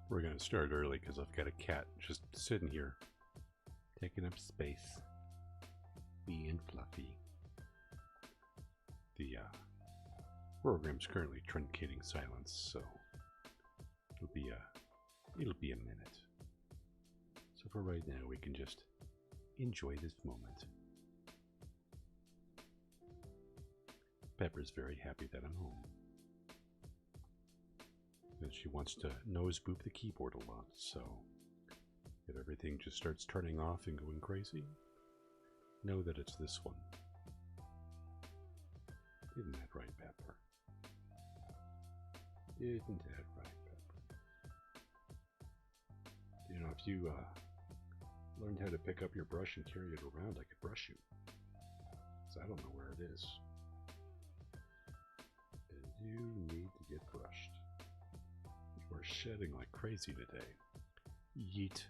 We're going to start early because I've got a cat just sitting here, taking up space, being fluffy. The program's currently truncating silence, so it'll be a minute. So for right now, we can just enjoy this moment. Pepper's very happy that I'm home. And she wants to nose boop the keyboard a lot, so if everything just starts turning off and going crazy, know that it's this one. Isn't that right, Pepper? Isn't that right, Pepper? You know, if you learned how to pick up your brush and carry it around, I could brush you. So I don't know where it is. And you need to get brushed. You are shedding like crazy today. Yeet.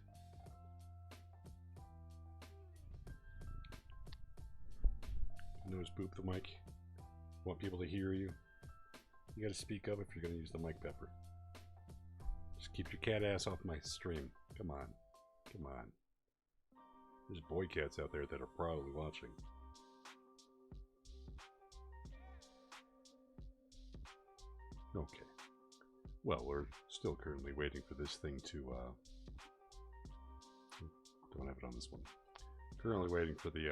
Nose boop the mic. Want people to hear you? You gotta speak up if you're gonna use the mic, Pepper. Just keep your cat ass off my stream. Come on. Come on. There's boy cats out there that are probably watching. Okay. Well, we're still currently waiting for this thing to, don't have it on this one. Currently waiting for the,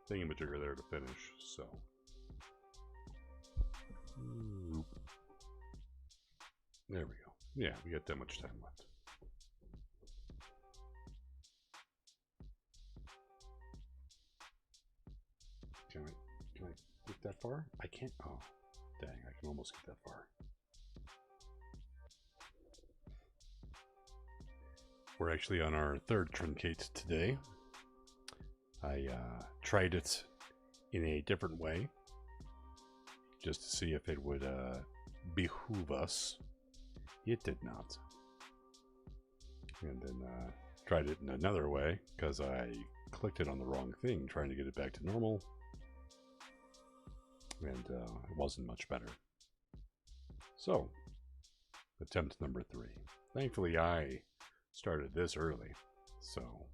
thingamajigger there to finish, so. There we go. Yeah, we got that much time left. Can I get that far? I can't. Oh, dang, I can almost get that far. We're actually on our third truncate today. I tried it in a different way, just to see if it would behoove us. It did not. And then tried it in another way, because I clicked it on the wrong thing, trying to get it back to normal. And it wasn't much better. So, attempt number 3. Thankfully, I started this early, so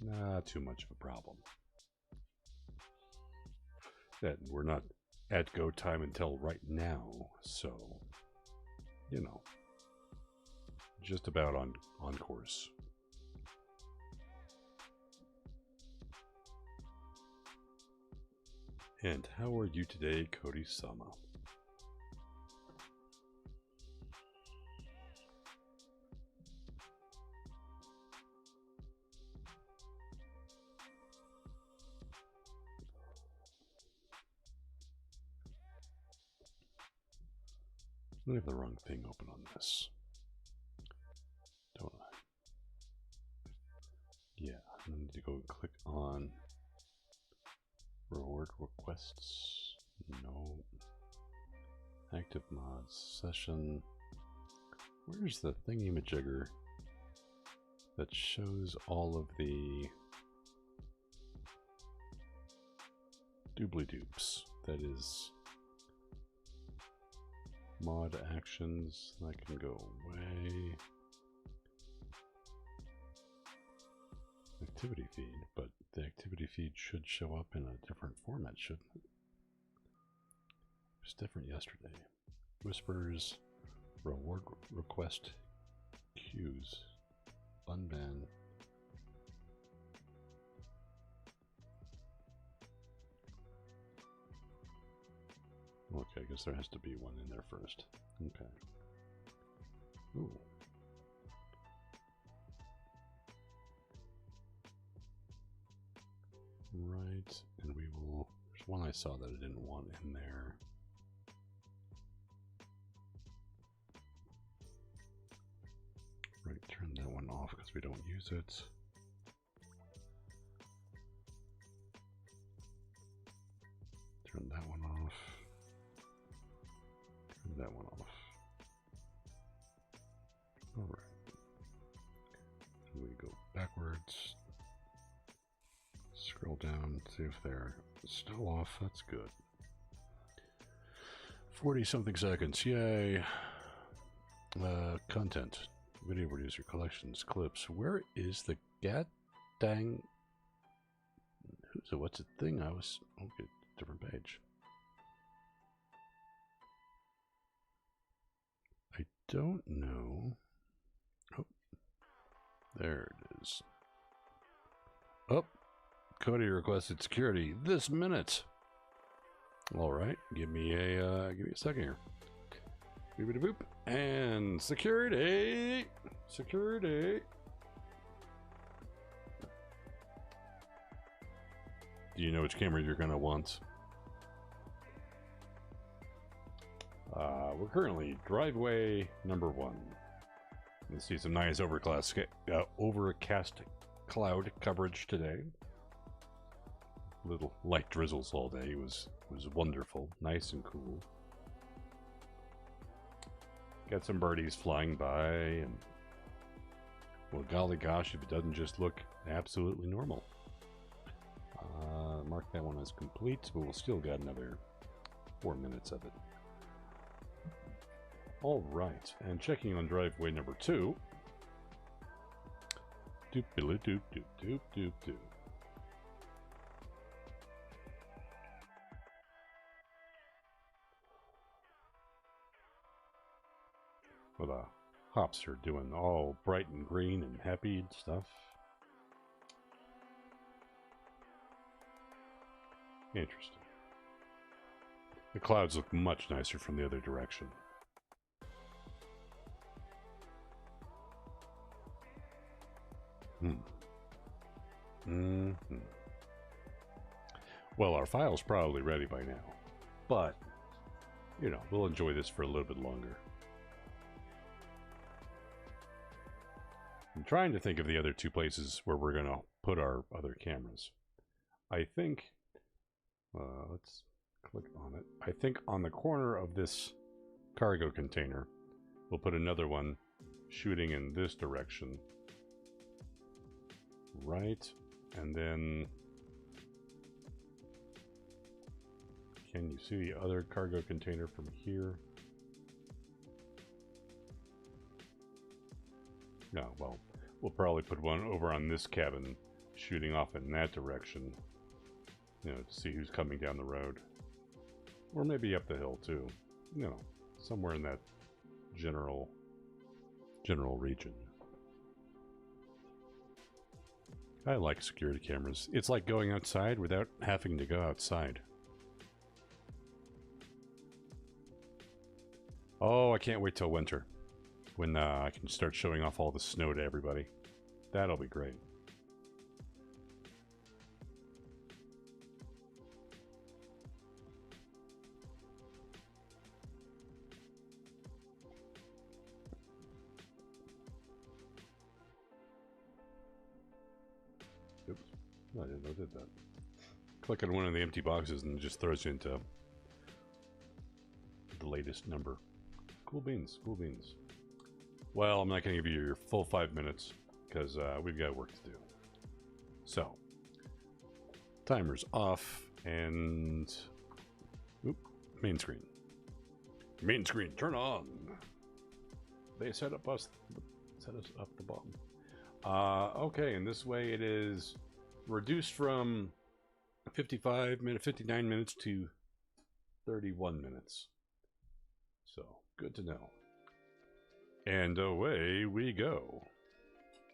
not too much of a problem. And we're not at go time until right now, so, you know, just about on course. And how are you today, Cody-sama? I have the wrong thing open on this, don't I? Yeah, I need to go click on reward requests. No. Active mods session. Where's the thingy-majigger that shows all of the doobly-doops? That is mod actions. That can go away. Activity feed, but the activity feed should show up in a different format, shouldn't it? It was different yesterday. Whispers, reward request queues, unban. Okay, I guess there has to be one in there first. Okay. Ooh. Right, and we will, there's one I saw that I didn't want in there. Right, turn that one off because we don't use it. Turn that one off. Turn that one off. Alright. And we go backwards. Scroll down, see if they're still off. That's good. 40 something seconds, yay. Content. Video producer, collections, clips. Where is the god dang... what's the thing? Okay, different page. I don't know. Oh, there it is. Oh, Cody requested security this minute. All right, give me a second here. Boop boop and security. Security. Do you know which camera you're gonna want? We're currently driveway number 1. Let's see some nice overcast cloud coverage today. Little light drizzles all day was wonderful, nice and cool. Got some birdies flying by, and well, golly gosh, if it doesn't just look absolutely normal. Mark that one as complete, but we'll still got another 4 minutes of it. All right, and checking on driveway number 2. Doop doop doop doop doop doop doop. Well, the hops are doing all bright and green and happy and stuff. Interesting. The clouds look much nicer from the other direction. Well, our file's probably ready by now, but, you know, we'll enjoy this for a little bit longer. I'm trying to think of the other 2 places where we're going to put our other cameras. I think, let's click on it. I think on the corner of this cargo container, we'll put another one shooting in this direction. Right, and then can you see the other cargo container from here? No, well, we'll probably put one over on this cabin shooting off in that direction, you know, to see who's coming down the road, or maybe up the hill too, you know, somewhere in that general region. I like security cameras. It's like going outside without having to go outside. Oh, I can't wait till winter, when I can start showing off all the snow to everybody. That'll be great. Oops, I didn't know it did that. Click on one of the empty boxes and it just throws you into the latest number. Cool beans, cool beans. Well, I'm not going to give you your full 5 minutes because we've got work to do. So, timer's off and oop, main screen. Main screen, turn on. They set us up the bottom. Okay, and this way it is reduced from 59 minutes to 31 minutes. So, good to know. And away we go.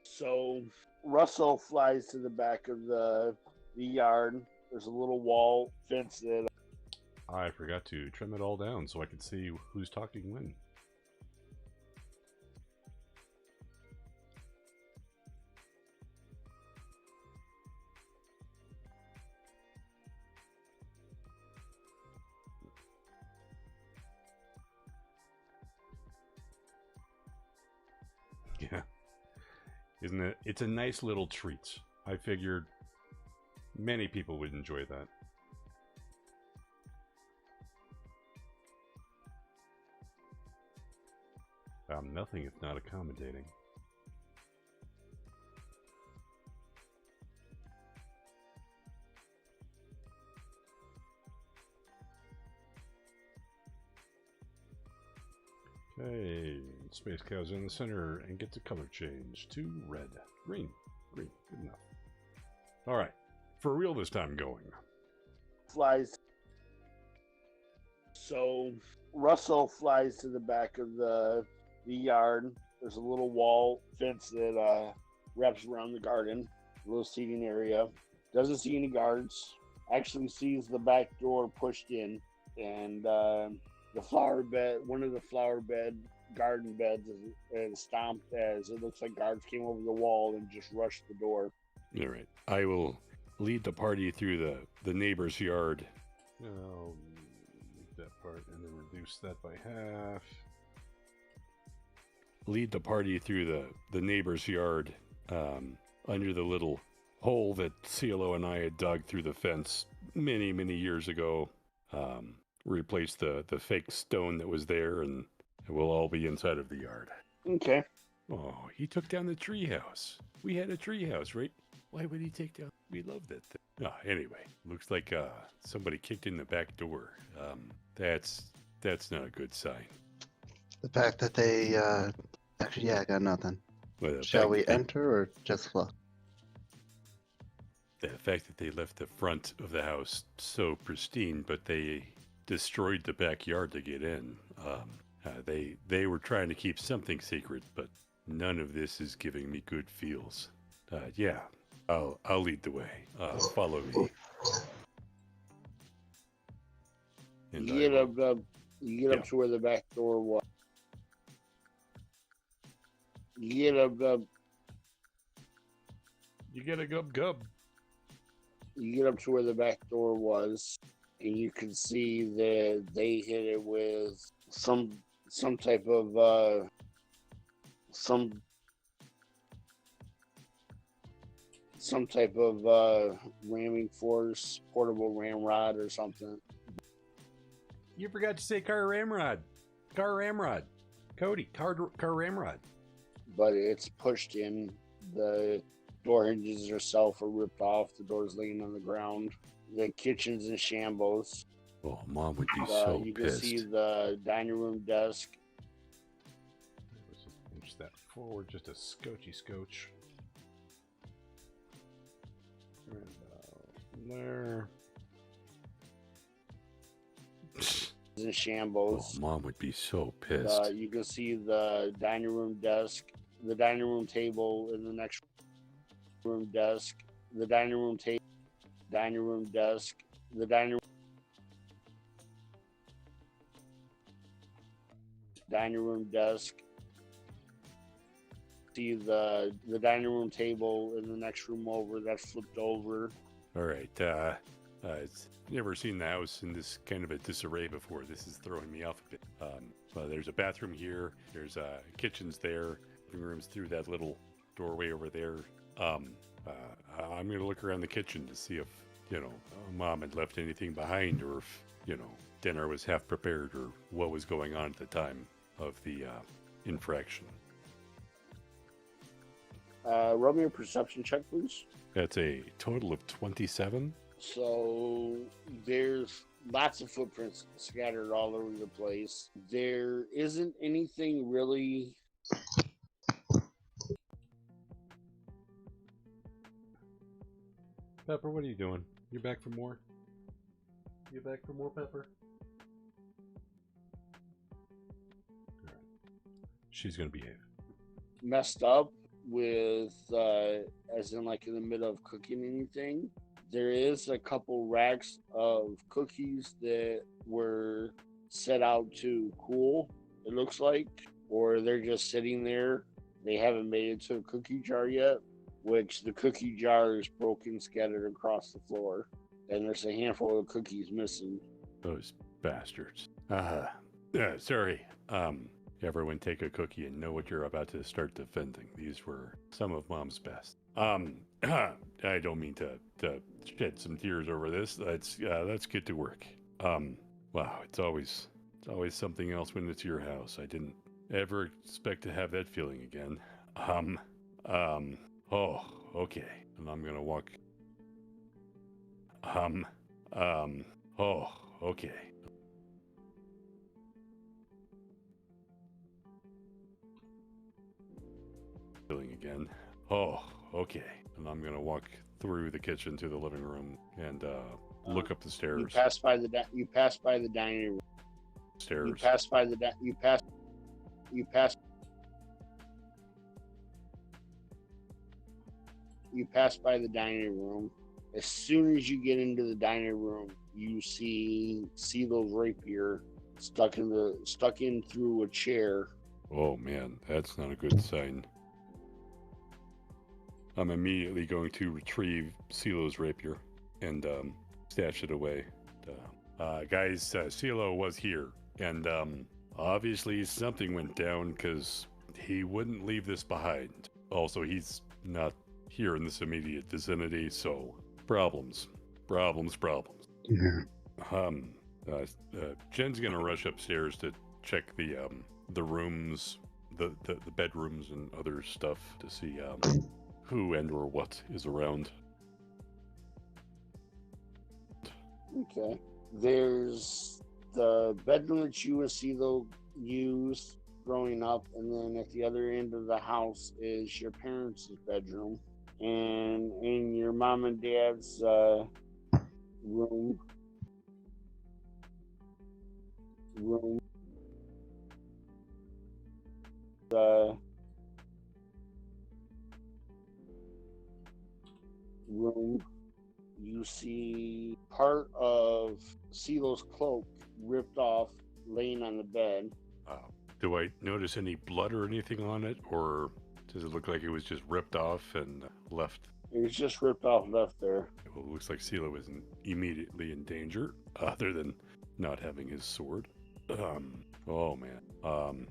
So, Russell flies to the back of the yard. There's a little wall fenced in. I forgot to trim it all down so I could see who's talking when. Yeah. Isn't it? It's a nice little treat. I figured many people would enjoy that. Nothing if not accommodating. Okay. Space Cow's in the center and gets a color change to red. Green. Green. Good enough. Alright. For real this time going. Flies. So Russell flies to the back of the yard. There's a little wall fence that wraps around the garden. A little seating area. Doesn't see any guards. Actually sees the back door pushed in. And the flower bed, one of the flower bed garden beds is stomped as it looks like guards came over the wall and just rushed the door. All right. I will lead the party through the neighbor's yard. I'll leave that part and then reduce that by half. Lead the party through the neighbor's yard under the little hole that CLO and I had dug through the fence many, many years ago. Replace the fake stone that was there, and we'll all be inside of the yard. Okay. Oh, he took down the treehouse. We had a treehouse, right? Why would he take down? We loved that thing. Oh, anyway, looks like somebody kicked in the back door. That's not a good sign. The fact that they actually, yeah, I got nothing. Well, Shall we enter or just fluff? The fact that they left the front of the house so pristine, but they destroyed the backyard to get in. They were trying to keep something secret, but none of this is giving me good feels. Yeah, I'll lead the way. Follow me. And You get up to where the back door was. You get a gub. You get up to where the back door was, and you can see that they hit it with some type of ramming force, portable ramrod or something. You forgot to say car ramrod. Cody, car ramrod. But it's pushed in. The door hinges herself are ripped off. The door's laying on the ground. The kitchen's in shambles. Oh, Mom would be so you pissed. can see the dining room desk. Let's just inch that forward just a scotch. And there. In shambles. Oh, Mom would be so pissed. You can see the dining room desk, the dining room table in the next room desk, the dining room table, dining room desk, the dining room desk. See the dining room table in the next room over that's flipped over. All right. It's never seen the house in this kind of a disarray before. This is throwing me off a bit. There's a bathroom here. There's kitchens there. Living room's through that little doorway over there. I'm going to look around the kitchen to see if, Mom had left anything behind, or if, dinner was half prepared, or what was going on at the time of the infraction. Roll me a perception check, please. That's a total of 27. So there's lots of footprints scattered all over the place. There isn't anything really. Pepper, what are you doing? You back for more? You back for more, Pepper? All right. She's gonna behave. Messed up with, as in like in the middle of cooking anything. There is a couple racks of cookies that were set out to cool, it looks like, or they're just sitting there. They haven't made it to a cookie jar yet, which the cookie jar is broken, scattered across the floor, and there's a handful of cookies missing. Those bastards. Sorry. Everyone take a cookie and know what you're about to start defending. These were some of Mom's best. I don't mean to shed some tears over this. Let's get to work. Wow, it's always something else when it's your house. I didn't ever expect to have that feeling again. Oh, okay. And I'm gonna walk. Oh, okay. Feeling again. Oh, okay. And I'm gonna walk through the kitchen to the living room and look up the stairs. You pass by the dining room. Stairs. You pass by the you pass by the dining room. As soon as you get into the dining room, you see CeeLo's rapier stuck in through a chair. Oh man, that's not a good sign. I'm immediately going to retrieve CeeLo's rapier and stash it away. Guys, CeeLo was here, and obviously something went down because he wouldn't leave this behind. Also, he's not here in this immediate vicinity, so problems. Yeah. Jen's gonna rush upstairs to check the rooms, the bedrooms and other stuff to see who and or what is around. Okay. There's the bedroom that you and CeeLo used growing up, and then at the other end of the house is your parents' bedroom, and in your mom and dad's room. Room, you see part of CeeLo's cloak ripped off, laying on the bed. Do I notice any blood or anything on it, or does it look like it was just ripped off and left? It was just ripped off, left there. Well, it looks like CeeLo isn't immediately in danger, other than not having his sword. Oh man. I'm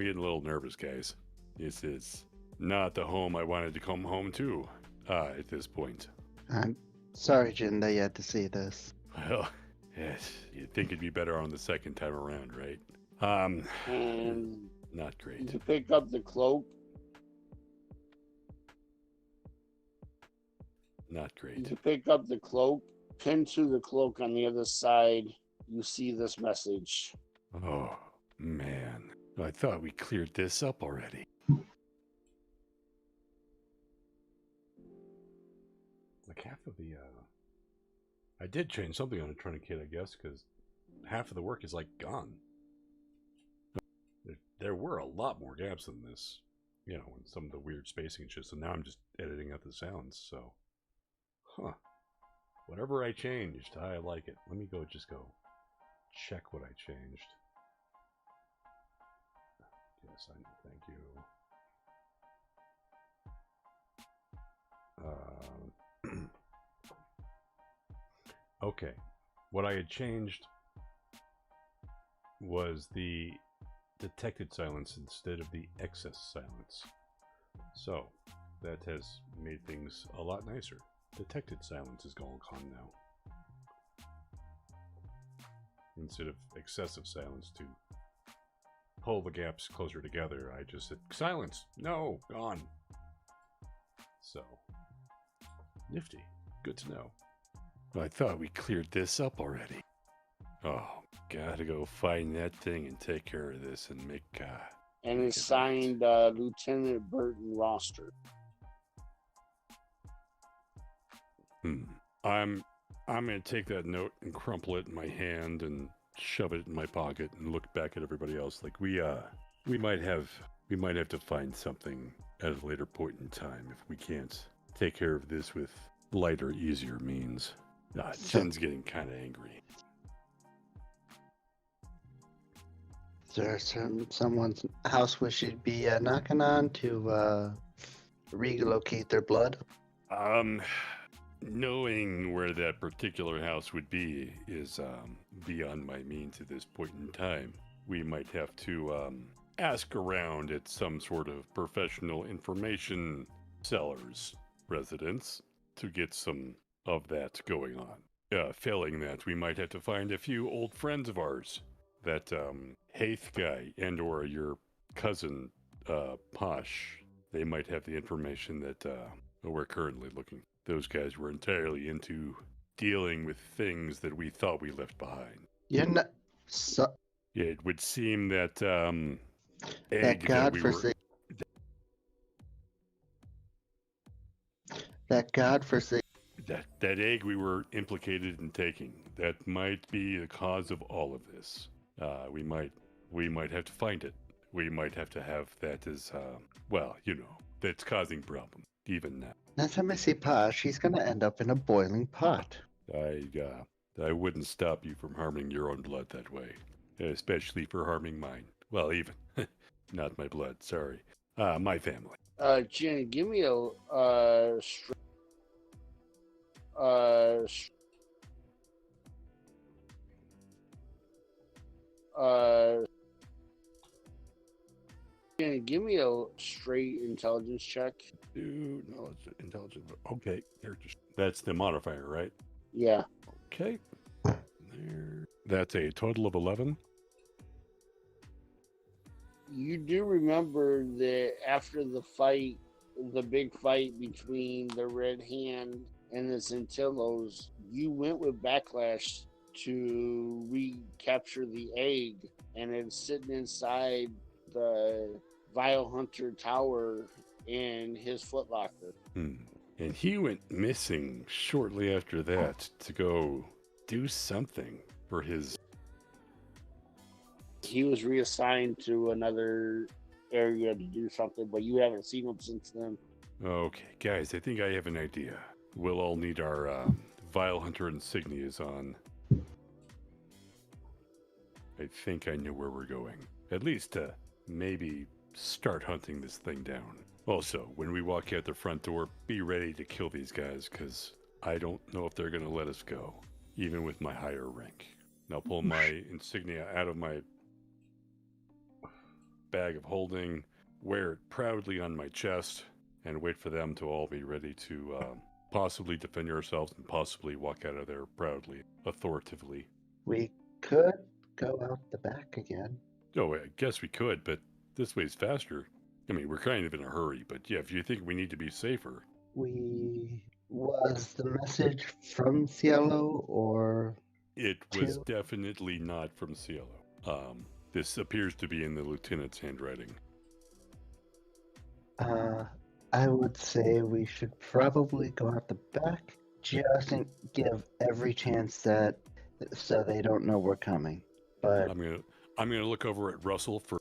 getting a little nervous, guys. This is not the home I wanted to come home to at this point. I'm sorry, Jin, that you had to see this. Well, yes, you'd think it'd be better on the second time around, right? And Not great. you pick up the cloak. Not great. You pick up the cloak. Pinned to the cloak on the other side, you see this message. Oh, man. I thought we cleared this up already. Like half of the, I did change something on a tourniquet, I guess, because half of the work is, like, gone. There were a lot more gaps than this, you know, and some of the weird spacing and shit, so now I'm just editing out the sounds, so. Huh. Whatever I changed, I like it. Let me just go check what I changed. Yes, I know, thank you. Okay, what I had changed was the detected silence instead of the excess silence. So, that has made things a lot nicer. Detected silence is all gone now. Instead of excessive silence to pull the gaps closer together, I just said, silence! No! Gone! So, nifty. Good to know. I thought we cleared this up already. Oh, gotta go find that thing and take care of this and make, And it's signed Lieutenant Burton Roster. I'm gonna take that note and crumple it in my hand and shove it in my pocket and look back at everybody else. Like we might have to find something at a later point in time if we can't take care of this with lighter, easier means. Jen's getting kind of angry. Is there someone's house we should be knocking on to relocate their blood? Knowing where that particular house would be is beyond my means at this point in time. We might have to ask around at some sort of professional information seller's residence to get some of that going on. Failing that, we might have to find a few old friends of ours. That Haith guy and or your cousin Posh, they might have the information that we're currently looking. Those guys were entirely into dealing with things that we thought we left behind. You're not. It would seem that that godforsaken. That godforsaken. That egg we were implicated in taking, that might be the cause of all of this. We might have to find it. We might have to have that as, well, you know, that's causing problems, even now. Not time I see Pa, she's gonna end up in a boiling pot. I wouldn't stop you from harming your own blood that way, especially for harming mine. Well, even, not my blood, sorry. My family. Jenny, give me a Jenny, give me a straight intelligence check. Dude, no, it's intelligent. Okay, that's the modifier, right? Yeah. Okay. There. That's a total of 11. You do remember that after the fight, the big fight between the Red Hand and the Centillos, you went with Backlash to recapture the egg, and it's sitting inside the Vile Hunter Tower in his footlocker. And he went missing shortly after that to go do something for his... He was reassigned to another area to do something, but you haven't seen him since then. Okay, guys, I think I have an idea. We'll all need our Vile Hunter insignias on. I think I know where we're going. At least to maybe start hunting this thing down. Also, when we walk out the front door, be ready to kill these guys, because I don't know if they're going to let us go, even with my higher rank. And I'll pull my insignia out of my bag of holding, wear it proudly on my chest, and wait for them to all be ready to possibly defend ourselves and possibly walk out of there proudly, authoritatively. We could go out the back again. Oh, I guess we could, but this way's faster. I mean, we're kind of in a hurry, but yeah, if you think we need to be safer. Was the message from Cielo or? It was definitely not from Cielo. This appears to be in the lieutenant's handwriting. I would say we should probably go out the back, just give every chance that so they don't know we're coming. But I'm gonna look over at Russell for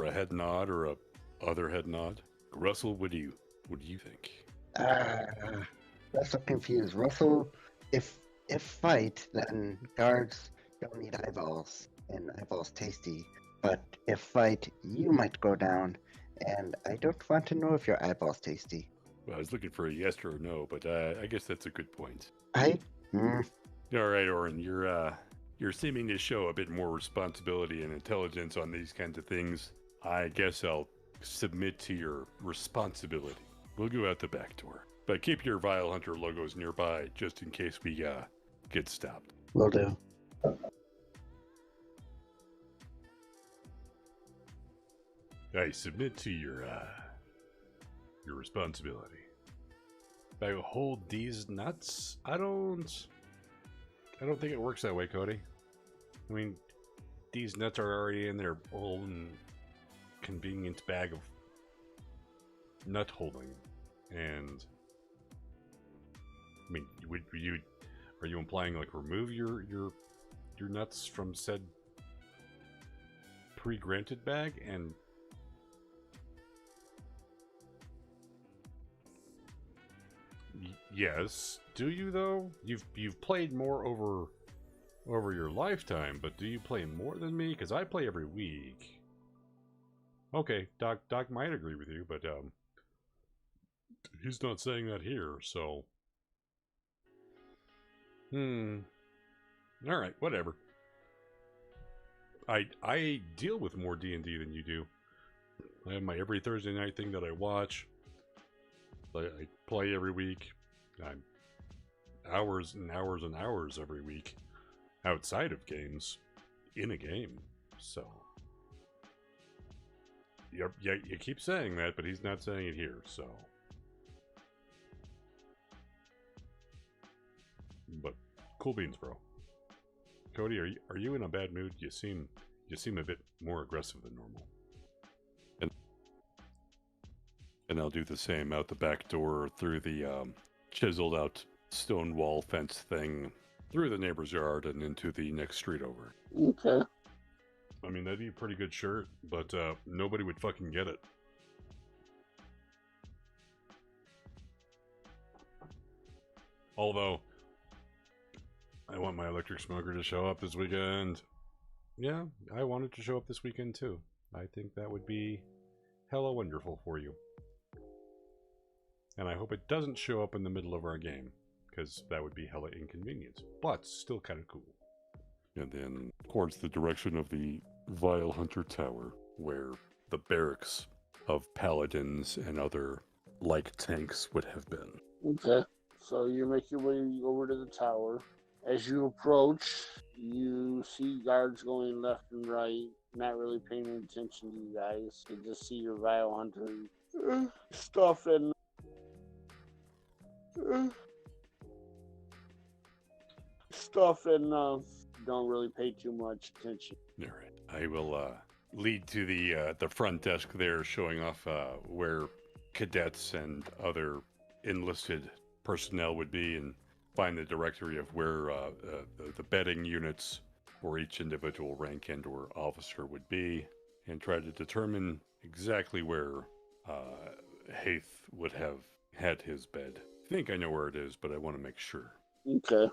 a head nod or a other head nod. Russell, what do you think? Russell confused. Russell, if fight, then guards don't need eyeballs, and eyeballs tasty. But if fight, you might go down, and I don't want to know if your eyeballs tasty. Well, I was looking for a yes or a no, but I guess that's a good point. All right, Oren, you're seeming to show a bit more responsibility and intelligence on these kinds of things. I guess I'll submit to your responsibility. We'll go out the back door, but keep your Vile Hunter logos nearby just in case we get stopped. Will do. I submit to your responsibility. I hold these nuts. I don't think it works that way, Cody. I mean, these nuts are already in their own convenient bag of nut holding, and I mean, are you implying like remove your nuts from said pre-granted bag and yes, do you though? You've played more over your lifetime, but do you play more than me? Because I play every week. Okay, Doc might agree with you, but he's not saying that here, so all right, whatever. I deal with more D&D than you do. I have my every Thursday night thing that I watch. I play every week. I'm hours and hours and hours every week outside of games, in a game. So, yeah, you keep saying that, but he's not saying it here. So, but cool beans, bro. Cody, are you in a bad mood? You seem a bit more aggressive than normal. And I'll do the same out the back door through the chiseled out stone wall fence thing, through the neighbor's yard and into the next street over. Okay. I mean, that'd be a pretty good shirt, but nobody would fucking get it. Although, I want my electric smoker to show up this weekend. Yeah, I want it to show up this weekend too. I think that would be hella wonderful for you. And I hope it doesn't show up in the middle of our game, because that would be hella inconvenient, but still kind of cool. And then towards the direction of the Vile Hunter Tower, where the barracks of paladins and other like tanks would have been. Okay. So you make your way over to the tower. As you approach, you see guards going left and right, not really paying attention to you guys. You just see your Vile Hunter stuff and don't really pay too much attention. All right. I will lead to the front desk there, showing off where cadets and other enlisted personnel would be, and find the directory of where the bedding units for each individual rank and or officer would be, and try to determine exactly where Haith would have had his bed. I think I know where it is, but I want to make sure. Okay.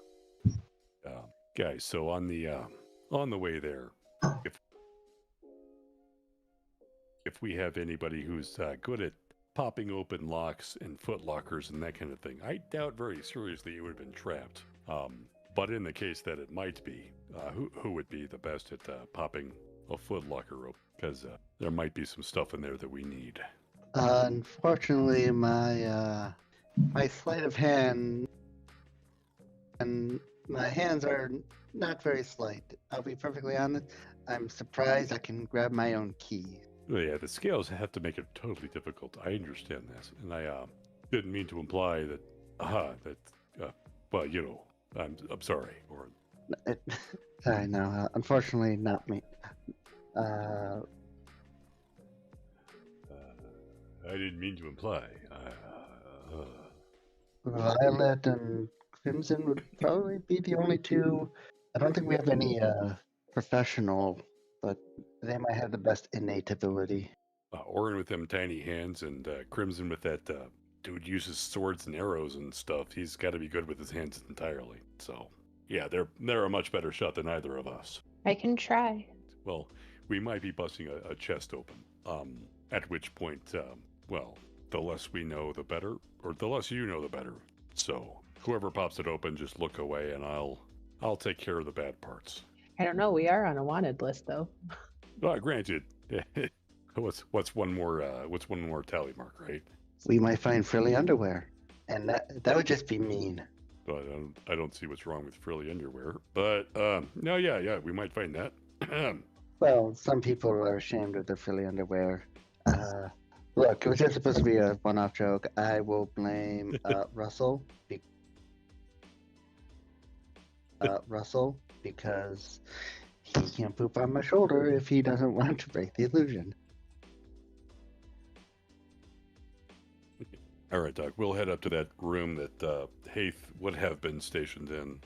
Guys, so on the way there, if we have anybody who's good at popping open locks and foot lockers and that kind of thing, I doubt very seriously it would have been trapped. But in the case that it might be, who would be the best at popping a foot locker open? Because there might be some stuff in there that we need. Unfortunately, my sleight of hand and my hands are not very slight. I'll be perfectly honest. I'm surprised I can grab my own key. Well, yeah, the scales have to make it totally difficult. I understand that, and I didn't mean to imply that. Well, you know, I'm sorry. Or I know. Unfortunately, not me. I didn't mean to imply. Violet and Crimson would probably be the only two. I don't think we have any professional, but they might have the best innate ability. Orin with them tiny hands, and Crimson with that dude uses swords and arrows and stuff. He's got to be good with his hands entirely. So, yeah, they're a much better shot than either of us. I can try. Well, we might be busting a chest open. At which point, well, the less we know, the better, or the less you know, the better. So, whoever pops it open, just look away, and I'll take care of the bad parts. I don't know. We are on a wanted list, though. Granted. What's one more tally mark, right? We might find frilly underwear, and that would just be mean. But I don't see what's wrong with frilly underwear. But no, yeah, we might find that. Well, some people are ashamed of their frilly underwear. Look, it was just supposed to be a one-off joke. I will blame Russell. Russell, because he can't poop on my shoulder if he doesn't want to break the illusion. All right, Doc. We'll head up to that room that Haith would have been stationed in.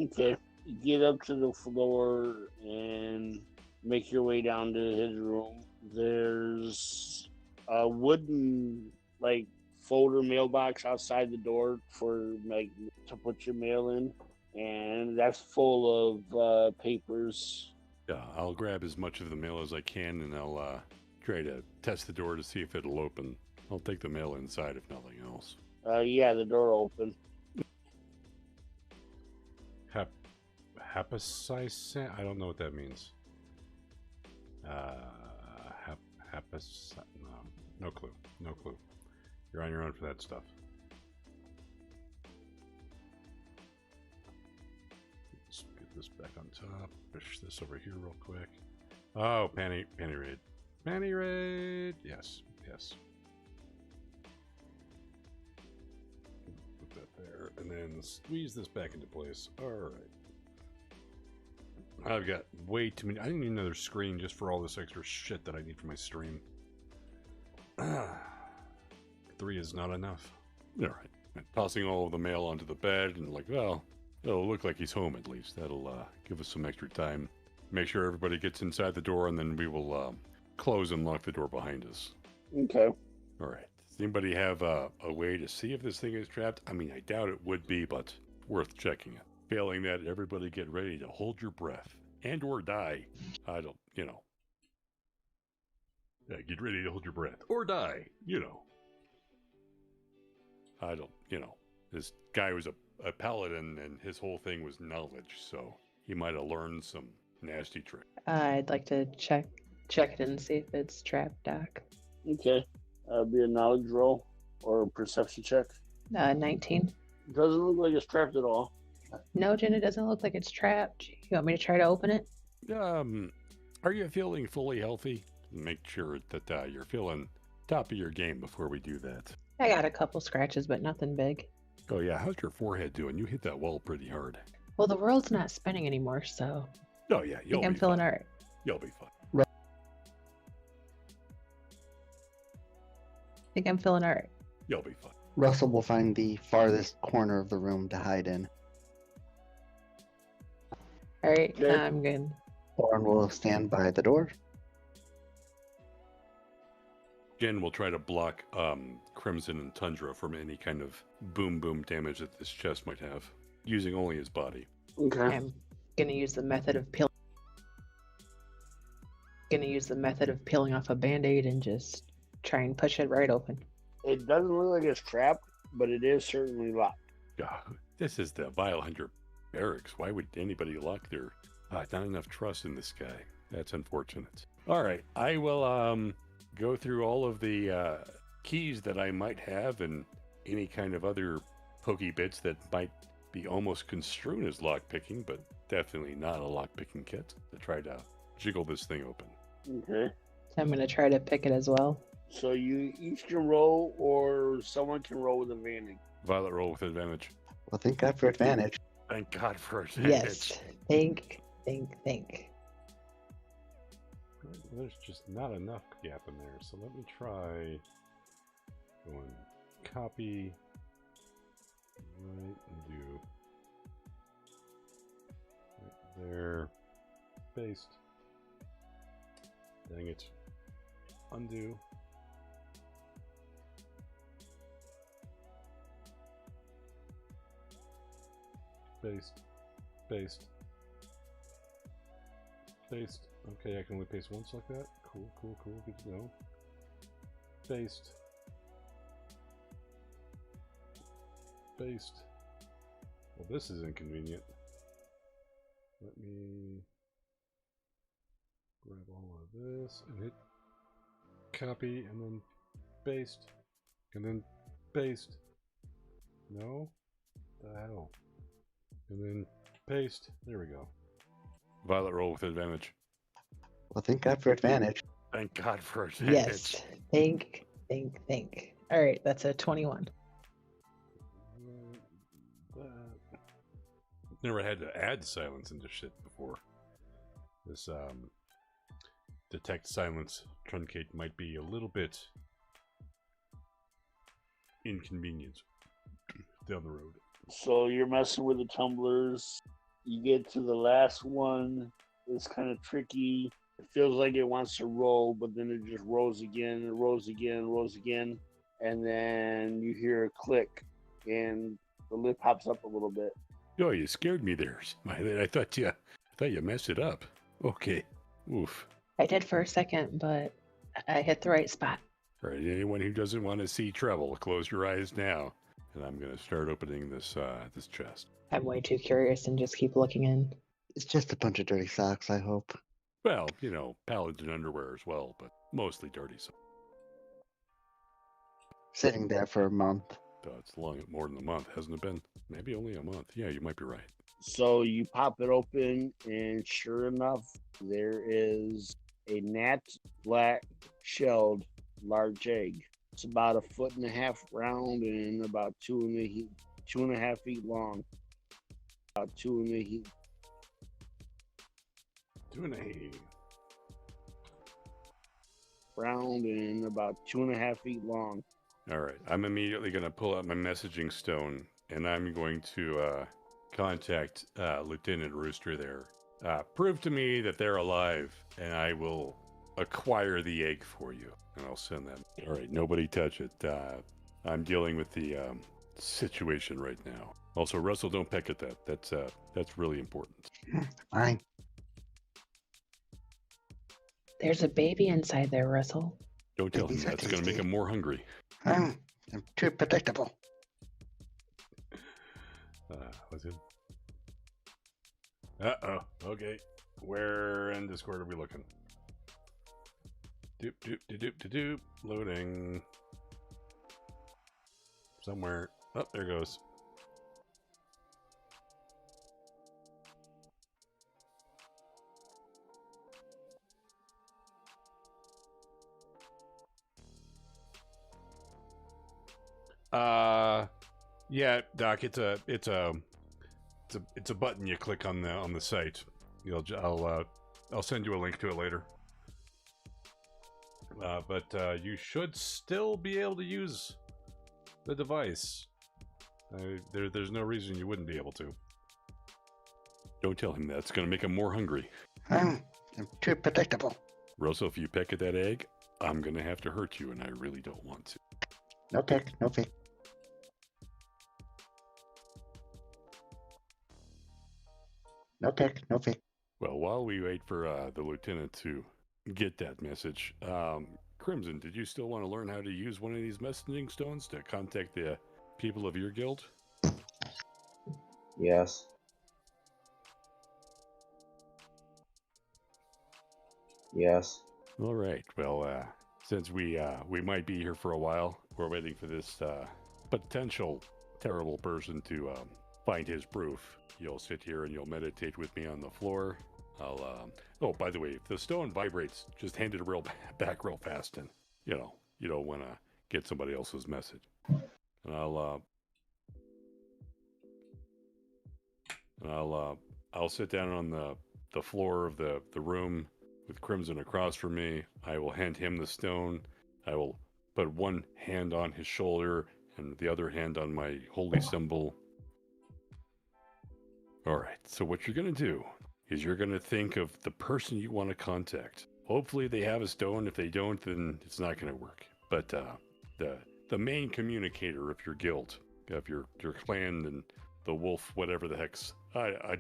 Okay. You get up to the floor and make your way down to his room. There's a wooden, folder mailbox outside the door for, to put your mail in. And that's full of papers. Yeah, I'll grab as much of the mail as I can, and I'll try to test the door to see if it'll open. I'll take the mail inside if nothing else. Yeah, the door open. Hapasai? I don't know what that means. No clue. No clue. You're on your own for that stuff. Let's get this back on top. Push this over here real quick. Oh, panty raid. Panty raid! Yes. Put that there, and then squeeze this back into place. Alright. I've got way too many. I need another screen just for all this extra shit that I need for my stream. 3 is not enough. All right. And tossing all of the mail onto the bed and like, well, it'll look like he's home at least. That'll give us some extra time. Make sure everybody gets inside the door, and then we will close and lock the door behind us. Okay. All right. Does anybody have a way to see if this thing is trapped? I mean, I doubt it would be, but worth checking it. Failing that, everybody get ready to hold your breath and or die. I don't, you know. Yeah, get ready to hold your breath or die, you know. I don't, you know. This guy was a paladin, and his whole thing was knowledge, so he might have learned some nasty trick. I'd like to check it and see if it's trapped, Doc. Okay. Be a knowledge roll or a perception check. 19. Doesn't look like it's trapped at all. No, Jen, it doesn't look like it's trapped. You want me to try to open it? Are you feeling fully healthy? Make sure that you're feeling top of your game before we do that. I got a couple scratches, but nothing big. Oh yeah, how's your forehead doing? You hit that wall pretty hard. Well, the world's not spinning anymore, so Oh yeah, I think I'm feeling all right. You'll be fine. I think I'm feeling all right. You'll be fine. Russell will find the farthest corner of the room to hide in. All right, Okay. I'm good. Lauren will stand by the door. Jen will try to block Crimson and Tundra from any kind of boom damage that this chest might have, using only his body. Okay. I'm gonna use the method of peeling. Off a band-aid and just try and push it right open. It doesn't look like it's trapped, but it is certainly locked. This is the Vile Hunter barracks. Why would anybody lock their... not enough trust in this guy. That's unfortunate. All right, I will go through all of the keys that I might have and any kind of other pokey bits that might be almost construed as lockpicking, but definitely not a lockpicking kit to try to jiggle this thing open. Okay. So I'm gonna try to pick it as well. So you each can roll, or someone can roll with advantage. Violet, roll with advantage. Well, thank God for advantage. Thank God for advantage. Yes. Think. There's just not enough gap in there, so let me try going copy, right, and do right there, paste, dang it, undo, paste, paste, paste. Okay, I can only paste once like that. Cool, good to know. Paste. Paste. Well, this is inconvenient. Let me grab all of this and hit copy and then paste. And then paste. No? The hell? And then paste. There we go. Violet, roll with advantage. Well, thank God for advantage. Thank God for advantage. Yes. Think. All right, that's a 21. Never had to add silence into shit before. This detect silence truncate might be a little bit inconvenient down the road. So you're messing with the tumblers. You get to the last one. It's kind of tricky. It feels like it wants to roll, but then it just rolls again, rolls again, and then you hear a click, and the lid pops up a little bit. Oh, you scared me there. I thought you messed it up. Okay. Oof. I did for a second, but I hit the right spot. All right, anyone who doesn't want to see trouble, close your eyes now, and I'm going to start opening this this chest. I'm way too curious and just keep looking in. It's just a bunch of dirty socks, I hope. Well, you know, paladin underwear as well, but mostly dirty. So Sitting there for a month. it's more than a month, hasn't it been? Maybe only a month. Yeah, you might be right. So you pop it open, and sure enough, there is a nat black shelled large egg. It's about 1.5 feet round and about 2.5 feet long. About 2.5. 2.5. Round and about 2.5 feet long. All right. I'm immediately going to pull out my messaging stone, and I'm going to contact Lieutenant Rooster there. Prove to me that they're alive, and I will acquire the egg for you, and I'll send that. All right. Nobody touch it. I'm dealing with the situation right now. Also, Russell, don't peck at that. That's really important. Fine. There's a baby inside there, Russell. Don't tell him Babies are that. It's going to make tasty. him more hungry. I'm too predictable. What's it? Uh-oh. Okay. Where in Discord are we looking? Doop, doop, doop, doop, doop, doop. Loading. Somewhere. Oh, there goes. Yeah, Doc, it's a button you click on the site. I'll send you a link to it later. But you should still be able to use the device. There's no reason you wouldn't be able to. Don't tell him that. It's going to make him more hungry. I'm too predictable. Russell, if you peck at that egg, I'm going to have to hurt you, and I really don't want to. No pick, no pick. No pick, no pick. Well, while we wait for the lieutenant to get that message, Crimson, did you still want to learn how to use one of these messaging stones to contact the people of your guild? Yes. Yes. All right. Well, since we might be here for a while, we're waiting for this potential terrible person to find his proof. You'll sit here and you'll meditate with me on the floor. I'll oh, by the way, if the stone vibrates, just hand it back real fast, and you don't want to get somebody else's message. And I'll sit down on the floor of the room with Crimson across from me. I will hand him the stone. I will put one hand on his shoulder and the other hand on my holy symbol. All right, so what you're going to do is you're going to think of the person you want to contact. Hopefully they have a stone. If they don't, then it's not going to work. But the main communicator of your guild, of your clan and the wolf, whatever the heck's, I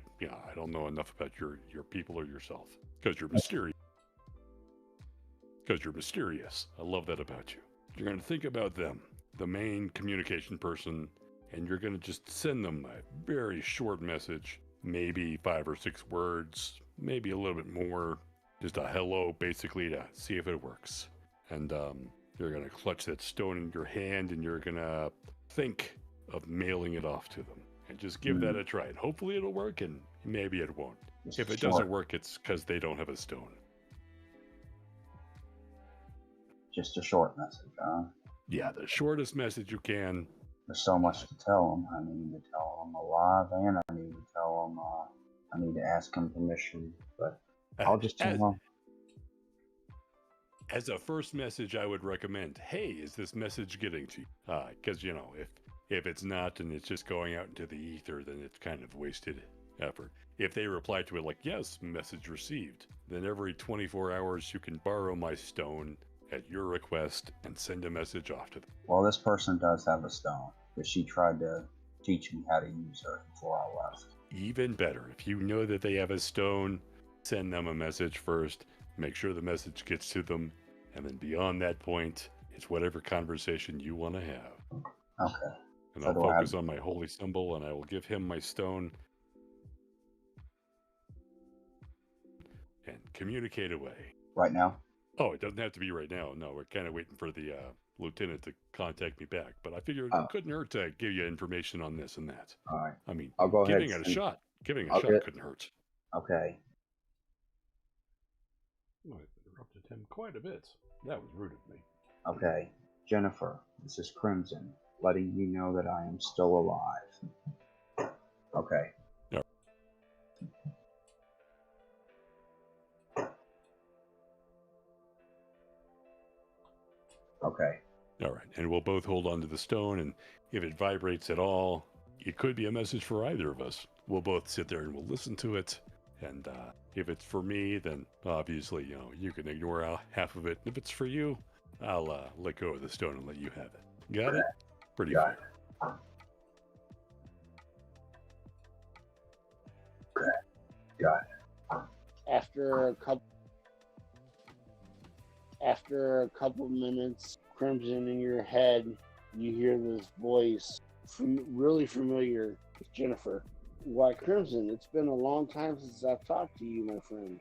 don't know enough about your people or yourself because you're mysterious. Because you're mysterious. I love that about you. You're going to think about them, the main communication person, and you're going to just send them a very short message, maybe 5 or 6 words, maybe a little bit more, just a hello, basically, to see if it works. And you're going to clutch that stone in your hand, and you're going to think of mailing it off to them. And just give that a try. And hopefully it'll work, and maybe it won't. If it doesn't work, it's because they don't have a stone. Just a short message, huh? Yeah, the shortest message you can. There's so much to tell them. I need to tell them alive, and I need to tell them, I need to ask them permission, but I'll just tell them. As a first message, I would recommend, hey, is this message getting to you? Because, if it's not and it's just going out into the ether, then it's kind of wasted effort. If they reply to it like, yes, message received, then every 24 hours you can borrow my stone at your request and send a message off to them. Well, this person does have a stone, but she tried to teach me how to use her before I left. Even better, if you know that they have a stone, send them a message first, make sure the message gets to them, and then beyond that point, it's whatever conversation you want to have. Okay. And So I'll do I focus have- on my holy symbol, and I will give him my stone and communicate away. Right now? Oh, it doesn't have to be right now. No, we're kind of waiting for the lieutenant to contact me back. But I figured it couldn't hurt to give you information on this and that. All right. I mean, I'll go ahead. giving it a shot. Giving a I'll shot get- couldn't hurt. Okay. Oh, I interrupted him quite a bit. That was rude of me. Okay. Jennifer, this is Crimson, letting you know that I am still alive. Okay. Yeah. Okay. All right, and we'll both hold on to the stone, and if it vibrates at all, it could be a message for either of us. We'll both sit there and we'll listen to it, and if it's for me, then obviously, you can ignore half of it. If it's for you, I'll let go of the stone and let you have it. Got it? Pretty Got fair. Got it. After a couple minutes, Crimson, in your head, you hear this voice, really familiar. It's Jennifer. Why, Crimson? It's been a long time since I've talked to you, my friend.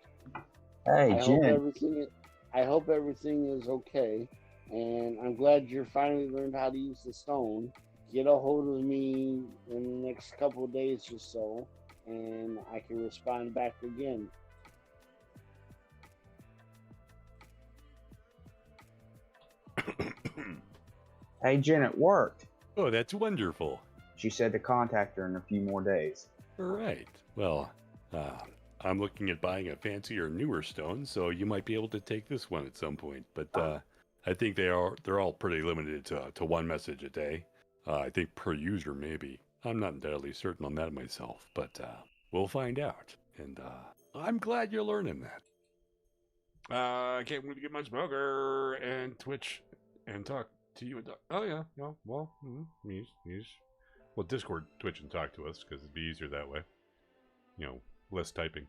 Hey, Jen. I hope everything is okay, and I'm glad you're finally learned how to use the stone. Get a hold of me in the next couple of days or so, and I can respond back again. Hey, Jen, it worked. Oh, that's wonderful. She said to contact her in a few more days. All right. Well, I'm looking at buying a fancier, newer stone, so you might be able to take this one at some point. But I think they're all pretty limited to one message a day. I think per user, maybe. I'm not entirely certain on that myself, but we'll find out. And I'm glad you're learning that. I can't wait to get my smoker and Twitch and talk to you. Oh, yeah. No, well, use. Well, Discord, Twitch, and talk to us, because it'd be easier that way. Less typing.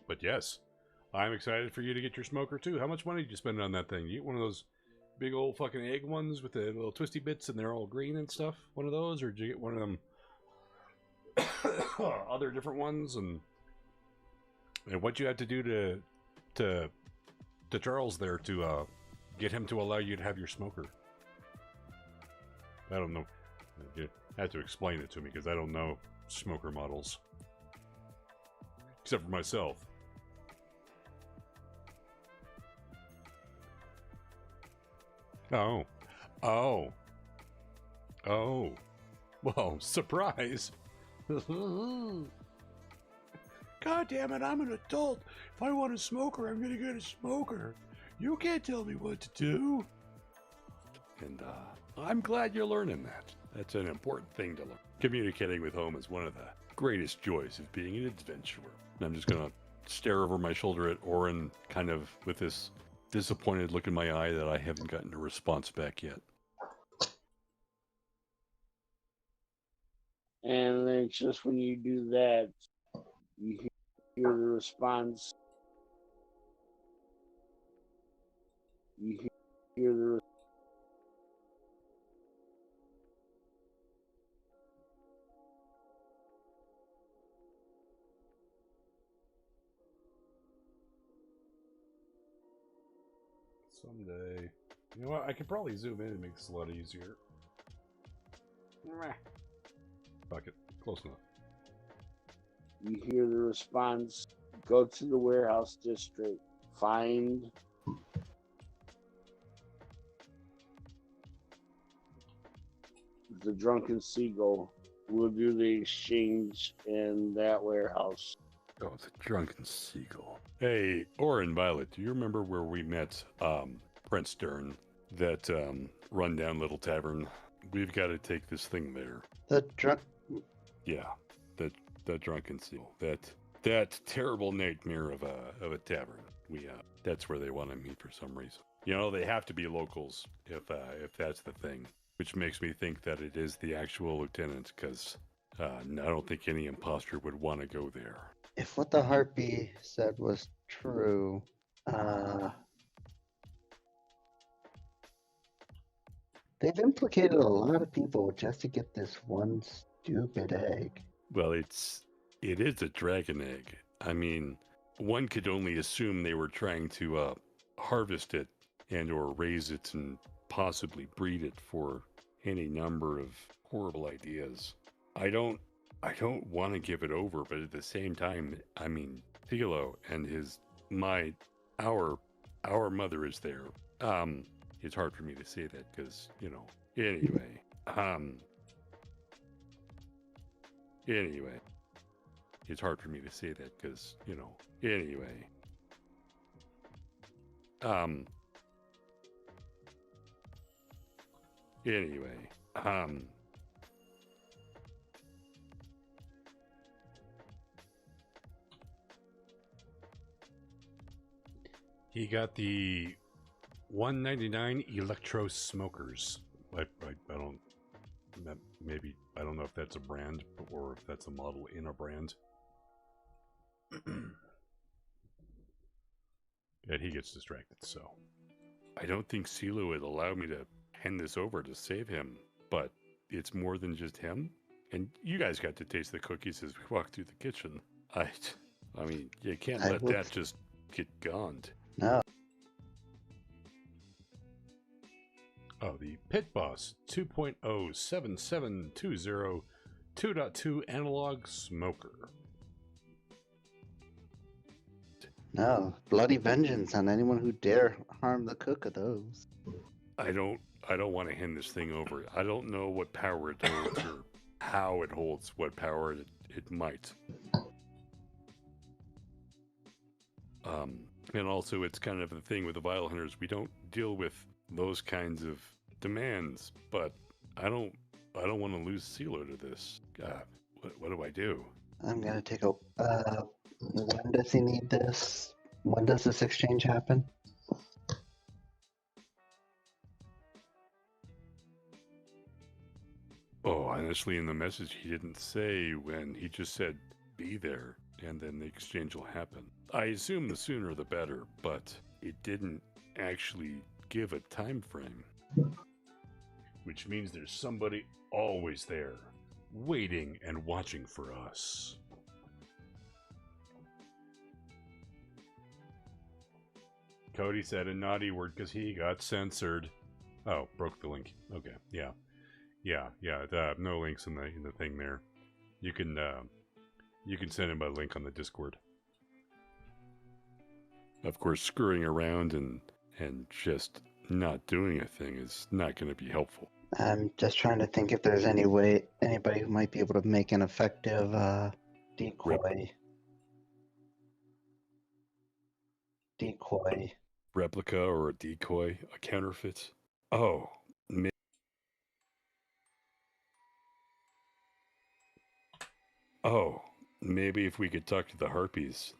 But yes, I'm excited for you to get your smoker, too. How much money did you spend on that thing? You get one of those big old fucking egg ones with the little twisty bits and they're all green and stuff? One of those? Or did you get one of them other different ones? And what you had to do to Charles there to get him to allow you to have your smoker? I don't know. You have to explain it to me, because I don't know smoker models. Except for myself. Oh. Well, surprise. God damn it, I'm an adult. If I want a smoker, I'm gonna get a smoker. You can't tell me what to do. And I'm glad you're learning that. That's an important thing to learn. Communicating with home is one of the greatest joys of being an adventurer. And I'm just gonna stare over my shoulder at Orin, kind of with this disappointed look in my eye that I haven't gotten a response back yet. And then just when you do that, you hear the response. You hear the Someday. You know what? I could probably zoom in and make this a lot easier. Fuck it. Close enough. You hear the response. Go to the warehouse district. Find the drunken seagull. We'll do the exchange in that warehouse. Oh, the drunken seagull. Hey, Orin Violet, do you remember where we met Prince Stern? That rundown little tavern? We've got to take this thing there. The drunk. Yeah, the drunken seagull. That terrible nightmare of a tavern. That's where they want to meet for some reason. They have to be locals if that's the thing. Which makes me think that it is the actual lieutenant, because I don't think any imposter would want to go there. If what the Harpy said was true, they've implicated a lot of people just to get this one stupid egg. Well, it is a dragon egg. I mean, one could only assume they were trying to harvest it and or raise it and possibly breed it for any number of horrible ideas. I don't want to give it over, but at the same time, I mean, Philo and our mother is there. It's hard for me to say that because, anyway, it's hard for me to say that because, Anyway, he got the 199 Electro Smokers. I don't, maybe, I don't know if that's a brand or if that's a model in a brand. And he gets distracted, so. I don't think CeeLo would allow me to hand this over to save him, but it's more than just him. And you guys got to taste the cookies as we walked through the kitchen. I mean, you can't let that just get gone. No. Oh, the Pit Boss 2.0 7720 2.2 analog smoker. No. Bloody vengeance on anyone who dare harm the cook of those. I don't want to hand this thing over. I don't know what power it holds or how it holds what power it might. And also it's kind of the thing with the Vile Hunters. We don't deal with those kinds of demands, but I don't want to lose CeeLo to this. What do I do? I'm gonna take a. When does he need this? When does this exchange happen? Oh, honestly, in the message he didn't say when. He just said be there, and then the exchange will happen. I assume the sooner the better, but it didn't actually give a time frame. Which means there's somebody always there, waiting and watching for us. Cody said a naughty word because he got censored. Oh, broke the link. Okay, yeah. No links in the thing there. You can send him a link on the Discord. Of course, screwing around and just not doing a thing is not going to be helpful. I'm just trying to think if there's any way anybody who might be able to make an effective decoy. Replica or a decoy, a counterfeit. Oh, maybe if we could talk to the Harpies.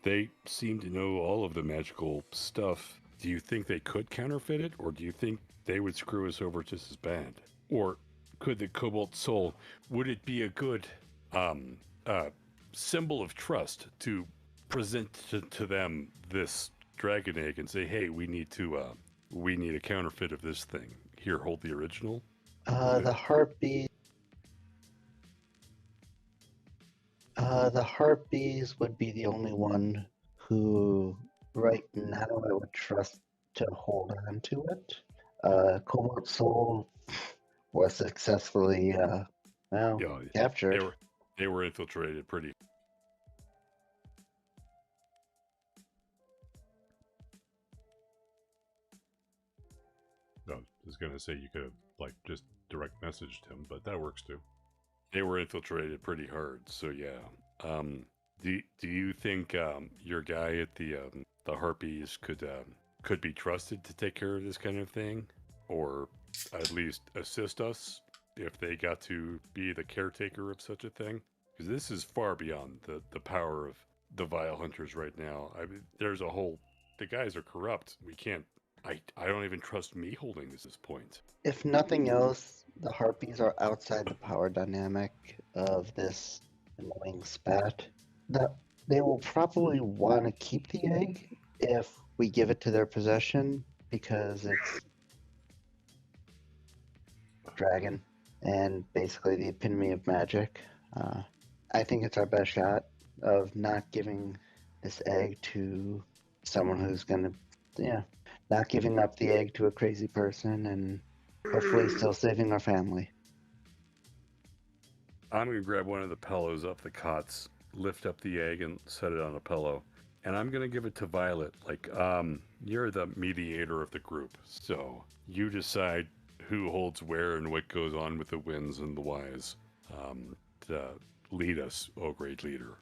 They seem to know all of the magical stuff. Do you think they could counterfeit it, or do you think they would screw us over just as bad? Or could the Cobalt Soul, would it be a good symbol of trust to present to them this dragon egg and say, hey, we need a counterfeit of this thing. Here, hold the original. The Harpies would be the only one who right now I would trust to hold on to it. Cobalt Soul was successfully captured. They were infiltrated pretty. I was going to say you could have just direct messaged him, but that works too. They were infiltrated pretty hard, so yeah. Do you think your guy at the Harpies could be trusted to take care of this kind of thing, or at least assist us if they got to be the caretaker of such a thing? Because this is far beyond the power of the Vile Hunters right now. I mean, there's a whole. The guys are corrupt. We can't. I don't even trust me holding this point. If nothing else, the Harpies are outside the power dynamic of this annoying spat. They will probably want to keep the egg if we give it to their possession, because it's dragon and basically the epitome of magic. I think it's our best shot of not giving this egg to someone who's gonna, not giving up the egg to a crazy person, and hopefully still saving our family. I'm going to grab one of the pillows off the cots, lift up the egg and set it on a pillow. And I'm going to give it to Violet. You're the mediator of the group. So you decide who holds where and what goes on with the wins and the whys. To lead us, oh great leader.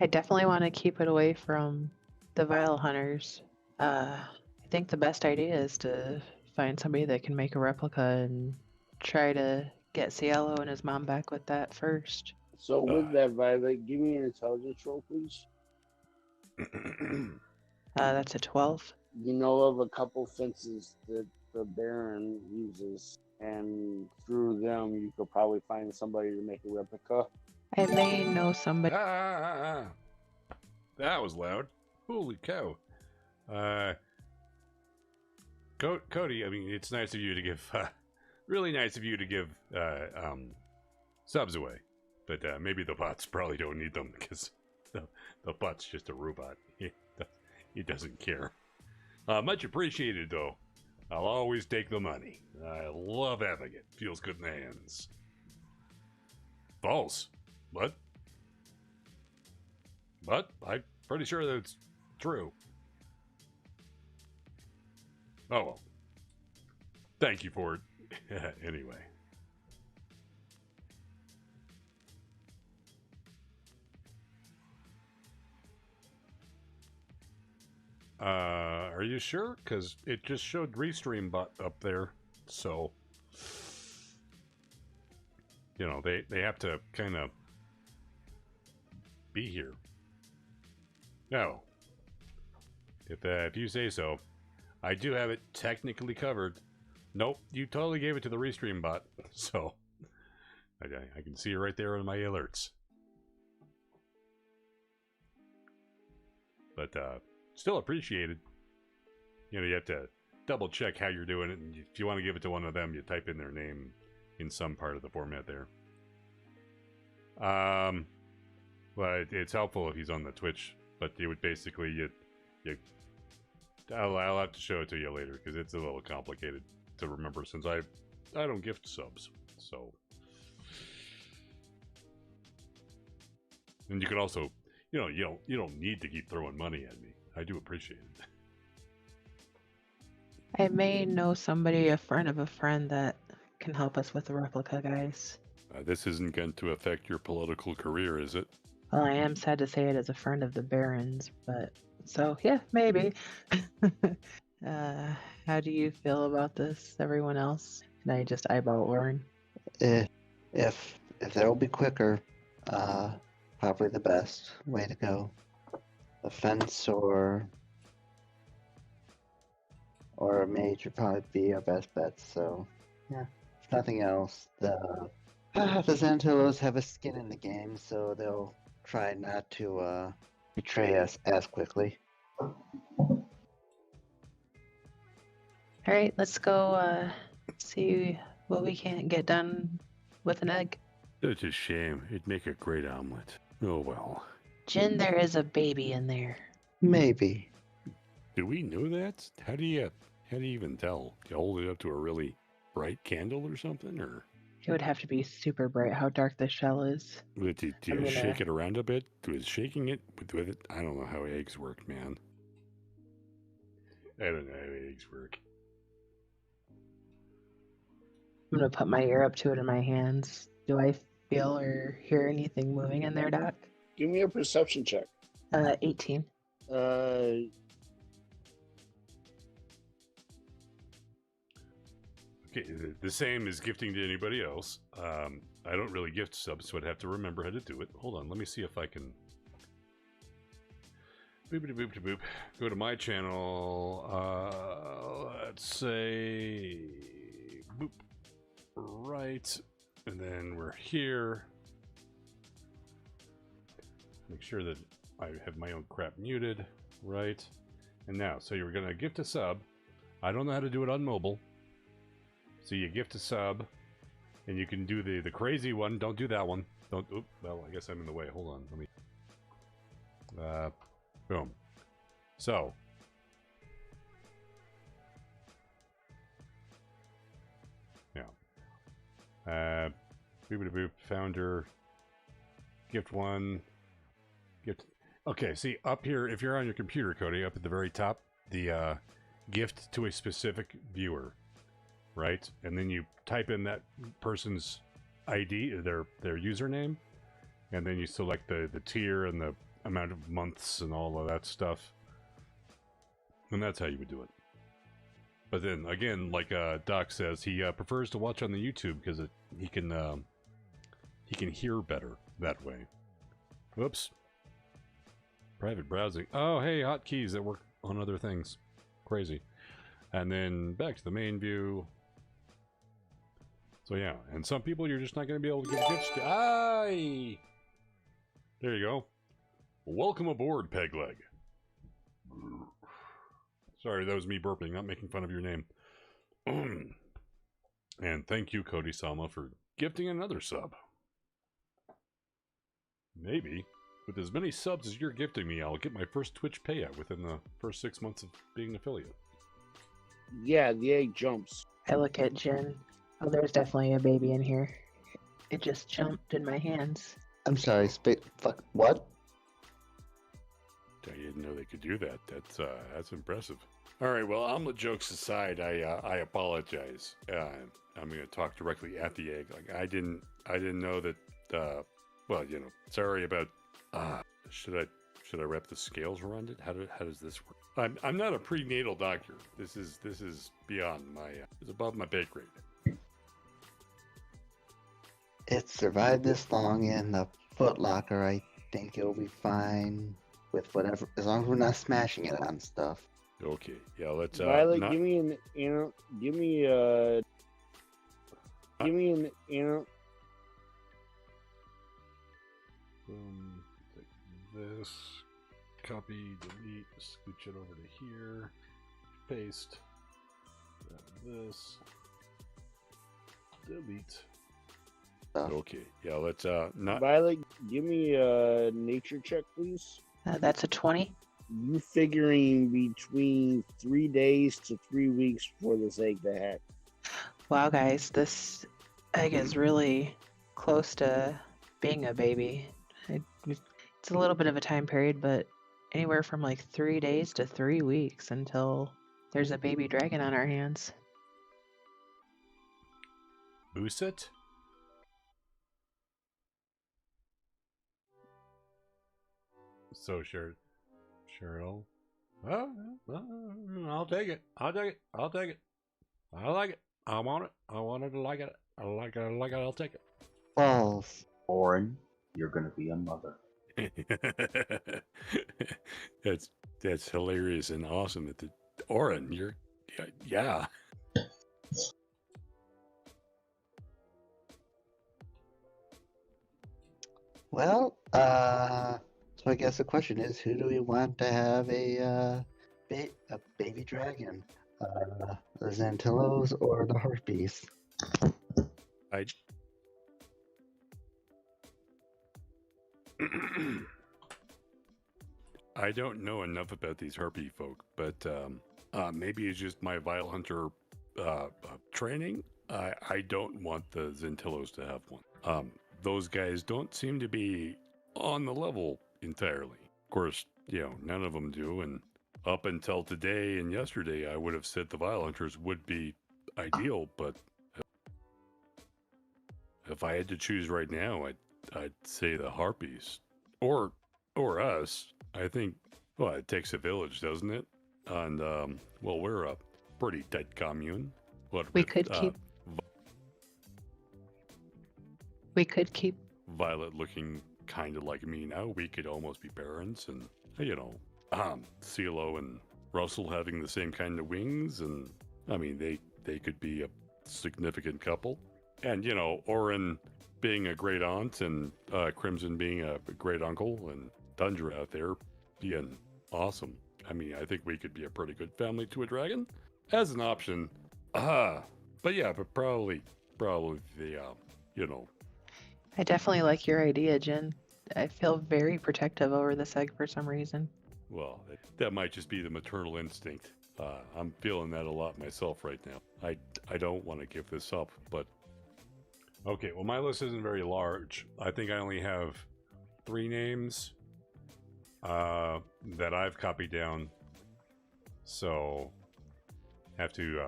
I definitely want to keep it away from the Vile Hunters. I think the best idea is to find somebody that can make a replica and try to get Cielo and his mom back with that first. So with that, Violet, give me an intelligence roll, please. That's a 12. You know of a couple fences that the Baron uses, and through them you could probably find somebody to make a replica. I may know somebody. That was loud. Holy cow. Cody, I mean, it's nice of you to give, really nice of you to give subs away. But maybe the bots probably don't need them because the bot's just a robot. He doesn't care. Much appreciated, though. I'll always take the money. I love having it. Feels good in the hands. False. What? But I'm pretty sure that's true. Oh well. Thank you for it. Anyway. Are you sure? Because it just showed Restream bot up there, so you know they have to kind of be here. No, if you say so, I do have it technically covered. Nope, you totally gave it to the Restream bot, so I can see it right there in my alerts. But still appreciated. You know, you have to double check how you're doing it, and if you want to give it to one of them, you type in their name in some part of the format there. Well, it's helpful if he's on the Twitch, but you would basically I'll have to show it to you later because it's a little complicated to remember since I don't gift subs, so. And you can also, you know, you don't need to keep throwing money at me. I do appreciate it. I may know somebody, a friend of a friend, that can help us with the replica, guys. This isn't going to affect your political career, is it? Well, I am sad to say it as a friend of the Barons, but so yeah, maybe. How do you feel about this, everyone else? Can I just eyeball Orin? If that'll be quicker, probably the best way to go. A fence or a mage would probably be our best bet. So yeah, if nothing else, the Xantillos have a skin in the game, so they'll try not to betray us as quickly. All right, let's go see what we can get done with an egg. It's a shame. It'd make a great omelet. Oh well. Jin, there is a baby in there. Maybe. Do we know that? How do you even tell? You hold it up to a really bright candle or something, or? It would have to be super bright. How dark the shell is. Do you shake it around a bit? Is shaking it with it? I don't know how eggs work, man. I don't know how eggs work. I'm gonna put my ear up to it in my hands. Do I feel or hear anything moving in there, Doc? Give me a perception check. 18. Okay, the same as gifting to anybody else. I don't really gift subs, so I'd have to remember how to do it. Hold on, let me see if I can. Boop-a-boop-a-boop. Go to my channel. Let's say boop. Right, and then we're here. Make sure that I have my own crap muted. Right, and now, so you're gonna gift a sub. I don't know how to do it on mobile. So you gift a sub, and you can do the crazy one. Don't do that one. Don't. Oop, well, I guess I'm in the way. Hold on. Let me. Boom. So. Yeah. Boop-a-boop. Founder. Gift one. Gift. Okay. See up here, if you're on your computer, Cody, up at the very top, the gift to a specific viewer. Right, and then you type in that person's ID, their username, and then you select the tier and the amount of months and all of that stuff, and that's how you would do it. But then again, like Doc says, he prefers to watch on the YouTube because he can hear better that way. Whoops. Private browsing. Oh, hey, hotkeys that work on other things. Crazy. And then back to the main view. So yeah, and some people you're just not going to be able to give gifts to. Aye! There you go. Welcome aboard, Pegleg. Sorry, that was me burping, not making fun of your name. And thank you, Cody Sama, for gifting another sub. Maybe, with as many subs as you're gifting me, I'll get my first Twitch payout within the first 6 months of being an affiliate. Yeah, the egg jumps. I look at Jen. Oh, there's definitely a baby in here. It just jumped in my hands. I'm sorry, fuck, what? I didn't know they could do that. That's impressive. All right, well, omelet jokes aside, I apologize. I'm going to talk directly at the egg. Like I didn't know that. Well, you know, sorry about. Should I wrap the scales around it? How does this work? I'm not a prenatal doctor. This is beyond my. It's above my pay grade. It's survived this long in the Foot Locker. I think it'll be fine with whatever, as long as we're not smashing it on stuff. Okay, yeah, let's. Violet, not... give me an Take this, copy, delete, scooch it over to here, paste, grab this, delete. Okay, yeah, let's not. Violet, give me a nature check, please. That's a 20. You figuring between 3 days to 3 weeks for this egg to hatch. Wow, guys, this egg is really close to being a baby. It's a little bit of a time period, but anywhere from like 3 days to 3 weeks until there's a baby dragon on our hands. Boosit? So Cheryl. Oh, I'll take it. I'll take it. I'll take it. I like it. I want it. I want it to like it. I like it. I like it. I'll take it. False. Orin, you're gonna be a mother. that's hilarious and awesome. At the Orin, you're yeah. Well, so I guess the question is, who do we want to have a baby dragon? The Xantillos or the Harpies? I don't know enough about these harpy folk, but maybe it's just my Vile Hunter training. I don't want the Xantillos to have one. Those guys don't seem to be on the level entirely. Of course, you know, none of them do, and up until today and yesterday, I would have said the Vile Hunters would be ideal, but if I had to choose right now, I'd say the Harpies. Or us. I think, well, it takes a village, doesn't it? And, well, we're a pretty tight commune. We could keep Violet looking kind of like me now. We could almost be parents, and, you know, CeeLo and Russell having the same kind of wings, and, I mean, they could be a significant couple. And, you know, Orin being a great aunt, and Crimson being a great uncle, and Tundra out there being awesome. I mean, I think we could be a pretty good family to a dragon as an option. But yeah, but probably the, you know. I definitely like your idea, Jen. I feel very protective over this egg for some reason. Well, that might just be the maternal instinct. I'm feeling that a lot myself right now. I don't want to give this up, but... Okay, well, my list isn't very large. I think I only have 3 names that I've copied down. So, have to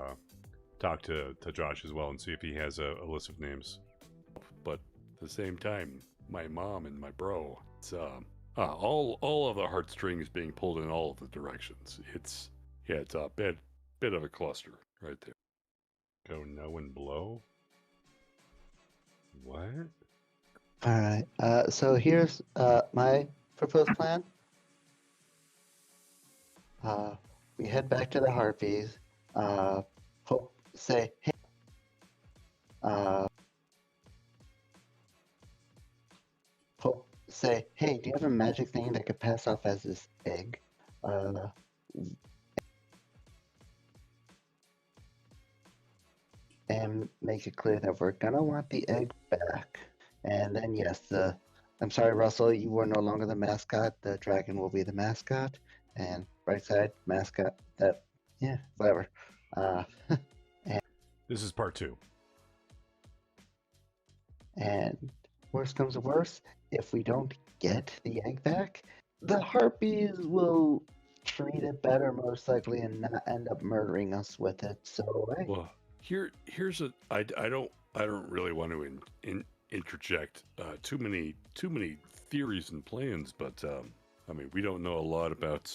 talk to Josh as well and see if he has a list of names. But at the same time, my mom and my bro, it's all of the heartstrings being pulled in all of the directions. It's a bit bit of a cluster right there. Go no and blow? What? All right. So here's my proposed plan. We head back to the Harpies. Say, hey. Say, hey, do you have a magic thing that could pass off as this egg? And make it clear that we're gonna want the egg back. And then yes, I'm sorry, Russell, you were no longer the mascot. The dragon will be the mascot. And right side mascot. Whatever. This is part 2. And worst comes to worst, if we don't get the egg back, the Harpies will treat it better most likely and not end up murdering us with it. So hey. Well, here's I don't really want to interject too many theories and plans, but I mean, we don't know a lot about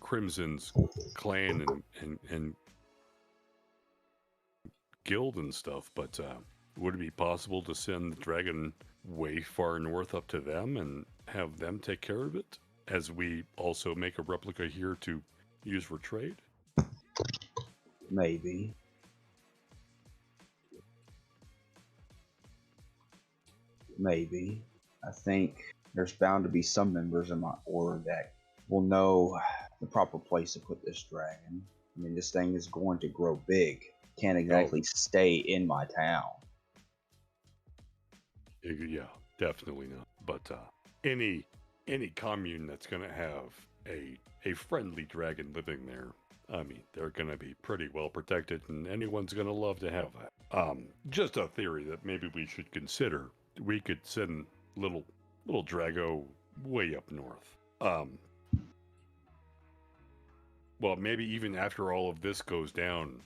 Crimson's clan and guild and stuff, but would it be possible to send the dragon way far north up to them and have them take care of it, as we also make a replica here to use for trade? Maybe. I think there's bound to be some members of my order that will know the proper place to put this dragon. I mean, this thing is going to grow big. Can't exactly stay in my town. Yeah, definitely not. But any commune that's going to have a friendly dragon living there, I mean, they're going to be pretty well protected, and anyone's going to love to have that. Just a theory that maybe we should consider. We could send little Drago way up north. Well, maybe even after all of this goes down,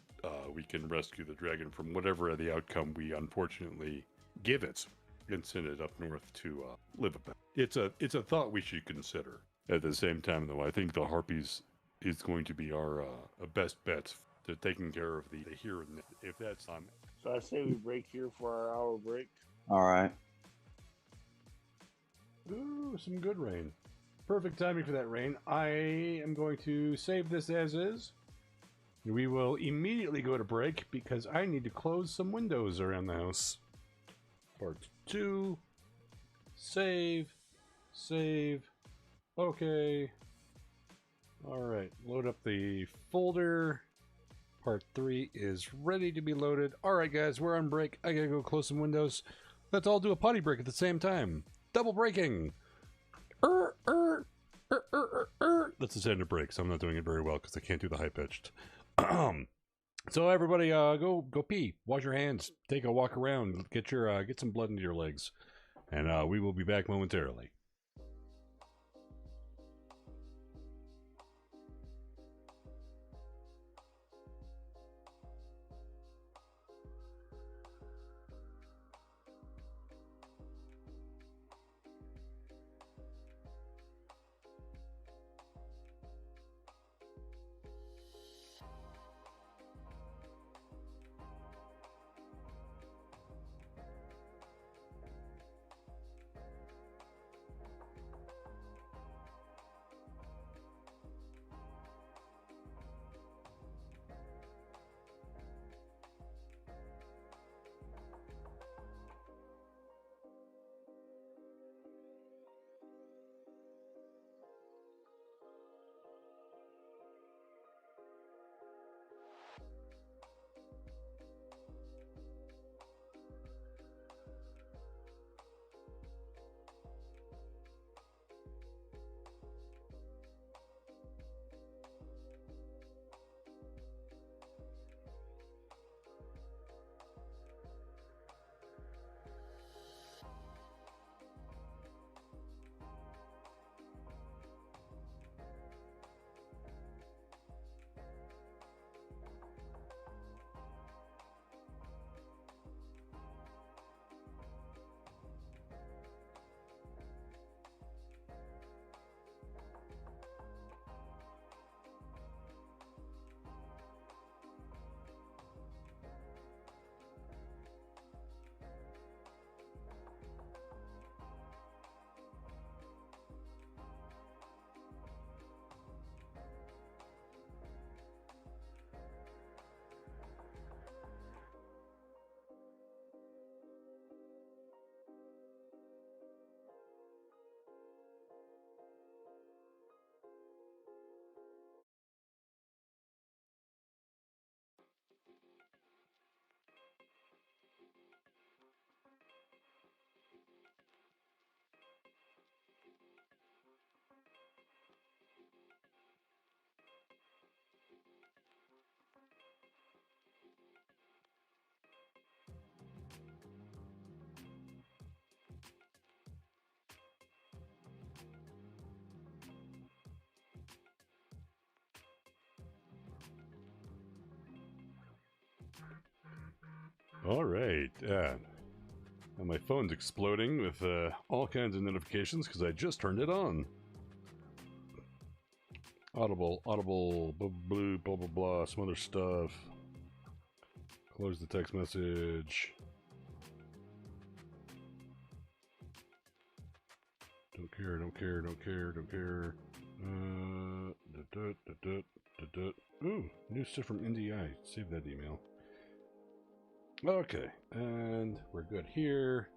we can rescue the dragon from whatever the outcome we unfortunately give it, and send it up north to live about. It's a thought we should consider. At the same time, though, I think the Harpies is going to be our best bets to taking care of the here and now. If that's on. So I say we break here for our hour break. All right. Ooh, some good rain. Perfect timing for that rain. I am going to save this as is. We will immediately go to break because I need to close some windows around the house. Part 2. Save. Okay. Alright, load up the folder. Part 3 is ready to be loaded. Alright guys, we're on break. I gotta go close some windows. Let's all do a potty break at the same time. Double breaking. That's the standard break, so I'm not doing it very well because I can't do the high pitched. So everybody, go pee, wash your hands, take a walk around, get some blood into your legs, and we will be back momentarily. All right. And my phone's exploding with all kinds of notifications because I just turned it on. Audible, blue, blah, blah, blah, some other stuff. Close the text message. Don't care, don't care, don't care, don't care. Ooh, new stuff from NDI. Save that email. Okay, and we're good here.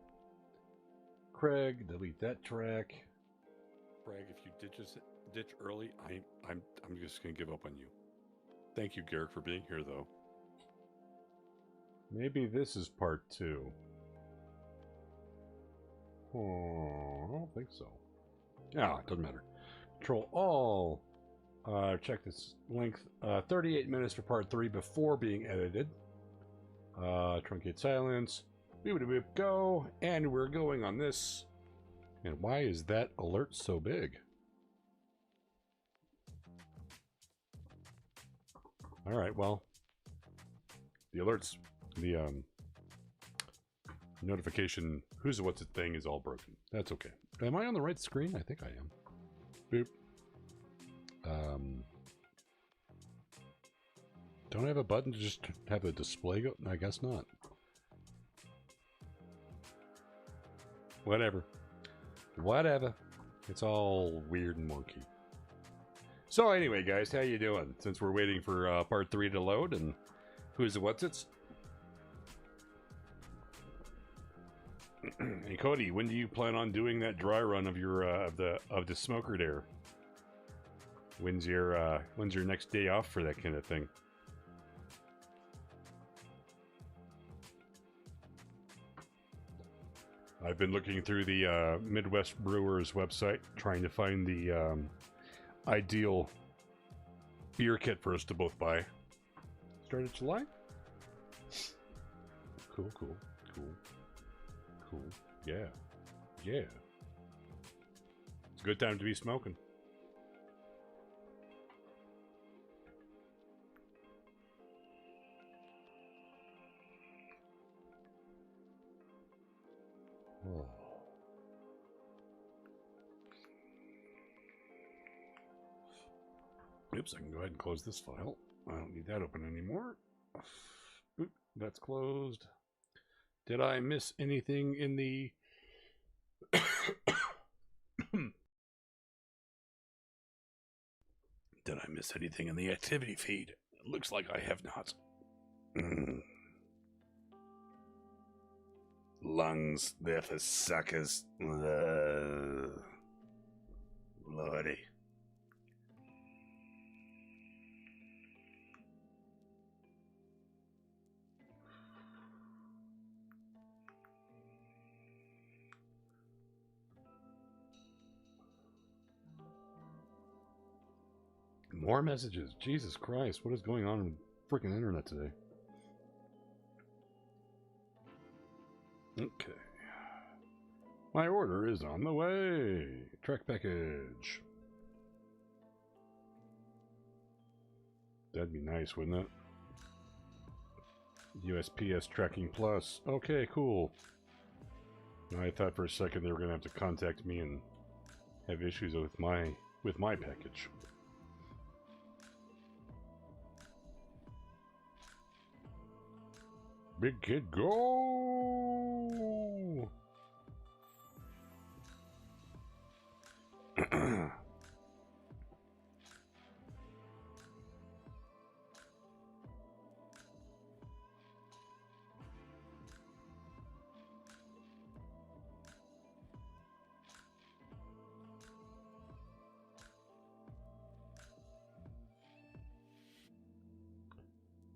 Craig, delete that track. Craig, if you ditch early, I'm just gonna give up on you. Thank you, Garrick, for being here, though. Maybe this is part 2. Oh, I don't think so. Ah, it doesn't matter. Control all. Check this length. 38 minutes for part 3 before being edited. Truncate silence. Boop, go. And we're going on this. And why is that alert so big? Alright, well. The alerts, the notification, what's it thing is all broken. That's okay. Am I on the right screen? I think I am. Boop. Don't I have a button to just have a display go? I guess not. Whatever. Whatever. It's all weird and wonky. So anyway, guys, how you doing? Since we're waiting for part 3 to load, and who's the what's-its? Hey Cody, when do you plan on doing that dry run of your of the smoker there? When's your next day off for that kind of thing? I've been looking through the Midwest Brewers website, trying to find the ideal beer kit for us to both buy. Started July? Cool. Yeah. It's a good time to be smoking. Oh. Oops, I can go ahead and close this file. I don't need that open anymore. Oop, that's closed. Did I miss anything in the... Did I miss anything in the activity feed? It looks like I have not. Lungs, they're for suckers. Lordy. More messages. Jesus Christ, what is going on in the freaking internet today? Okay. My order is on the way. Track package. That'd be nice, wouldn't it? USPS Tracking Plus. Okay, cool. I thought for a second they were going to have to contact me and have issues with my package. Big kid, go!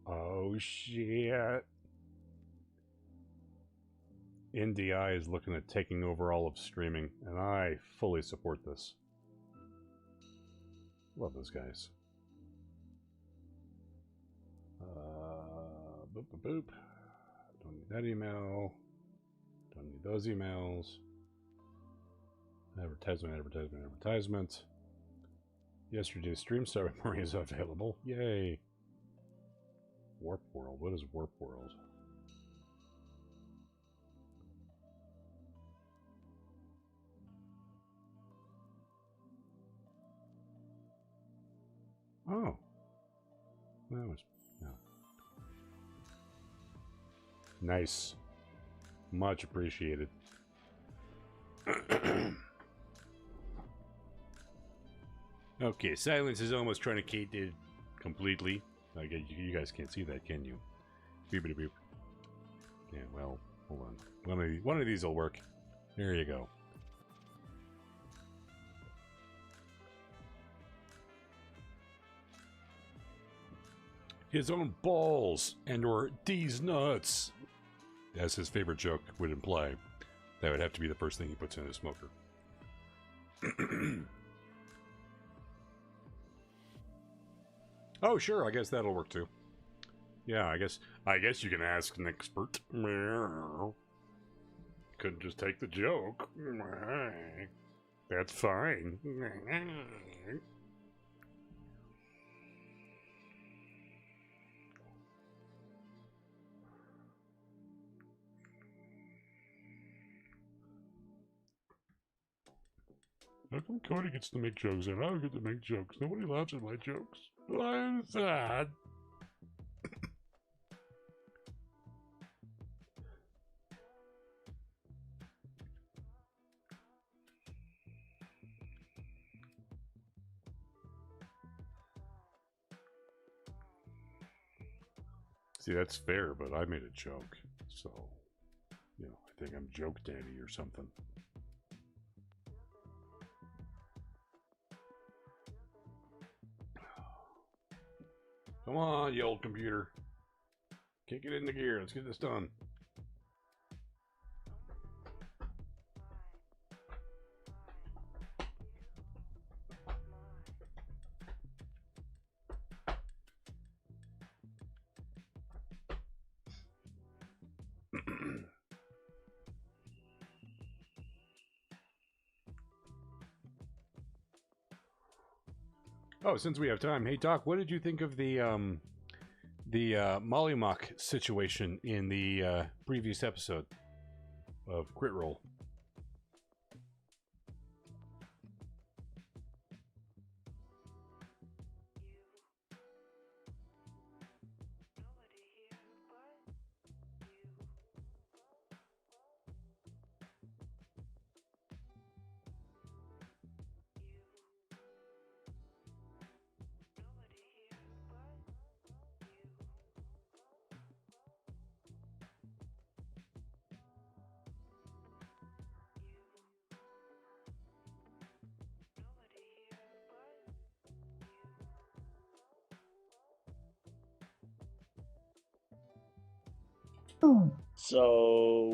Oh shit. NDI is looking at taking over all of streaming, and I fully support this. Love those guys. Boop, boop, boop. Don't need that email. Don't need those emails. Advertisement. Yesterday's stream summary is available. Yay. Warp World. What is Warp World? Oh. That was... No. Nice. Much appreciated. Okay, silence is almost truncated completely. Okay, you guys can't see that, can you? Beepity boop. Yeah, well, hold on. One of these will work. There you go. His own balls and or these nuts, as his favorite joke would imply. That would have to be the first thing he puts in his smoker. Oh, sure, I guess that'll work too. Yeah, I guess you can ask an expert. Couldn't just take the joke. That's fine. How come Cody gets to make jokes and I don't get to make jokes? Nobody laughs at my jokes. I'm sad. See, that's fair, but I made a joke. So, you know, I think I'm joke daddy or something. Come on, you old computer. Kick it into gear. Let's get this done. Oh, since we have time, hey Doc, what did you think of the Mollymawk situation in the previous episode of Crit Roll? So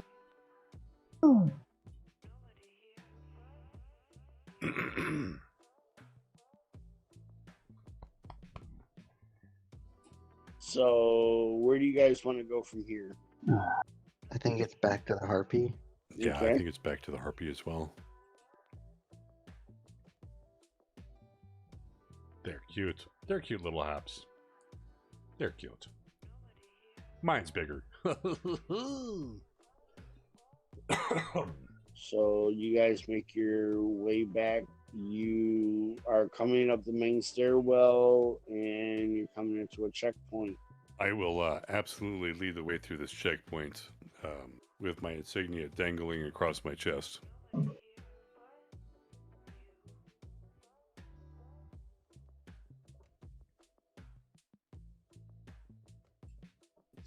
so where do you guys want to go from here? I think it's back to the harpy. Yeah, Okay. I think it's back to the harpy as well. They're cute. They're cute little haps. They're cute. Mine's bigger. So you guys make your way back. You are coming up the main stairwell and you're coming into a checkpoint. I will absolutely lead the way through this checkpoint with my insignia dangling across my chest.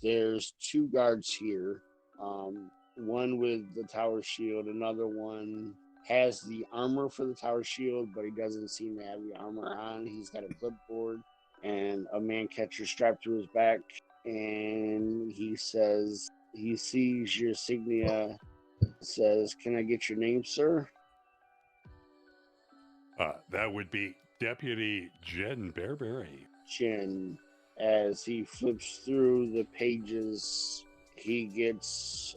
There's two guards here. One with the tower shield, another one has the armor for the tower shield, but he doesn't seem to have the armor on. He's got a clipboard and a man catcher strapped to his back, and he says he sees your insignia, says, "Can I get your name, sir?" That would be Deputy Jen Bearberry. Chin. As he flips through the pages, he gets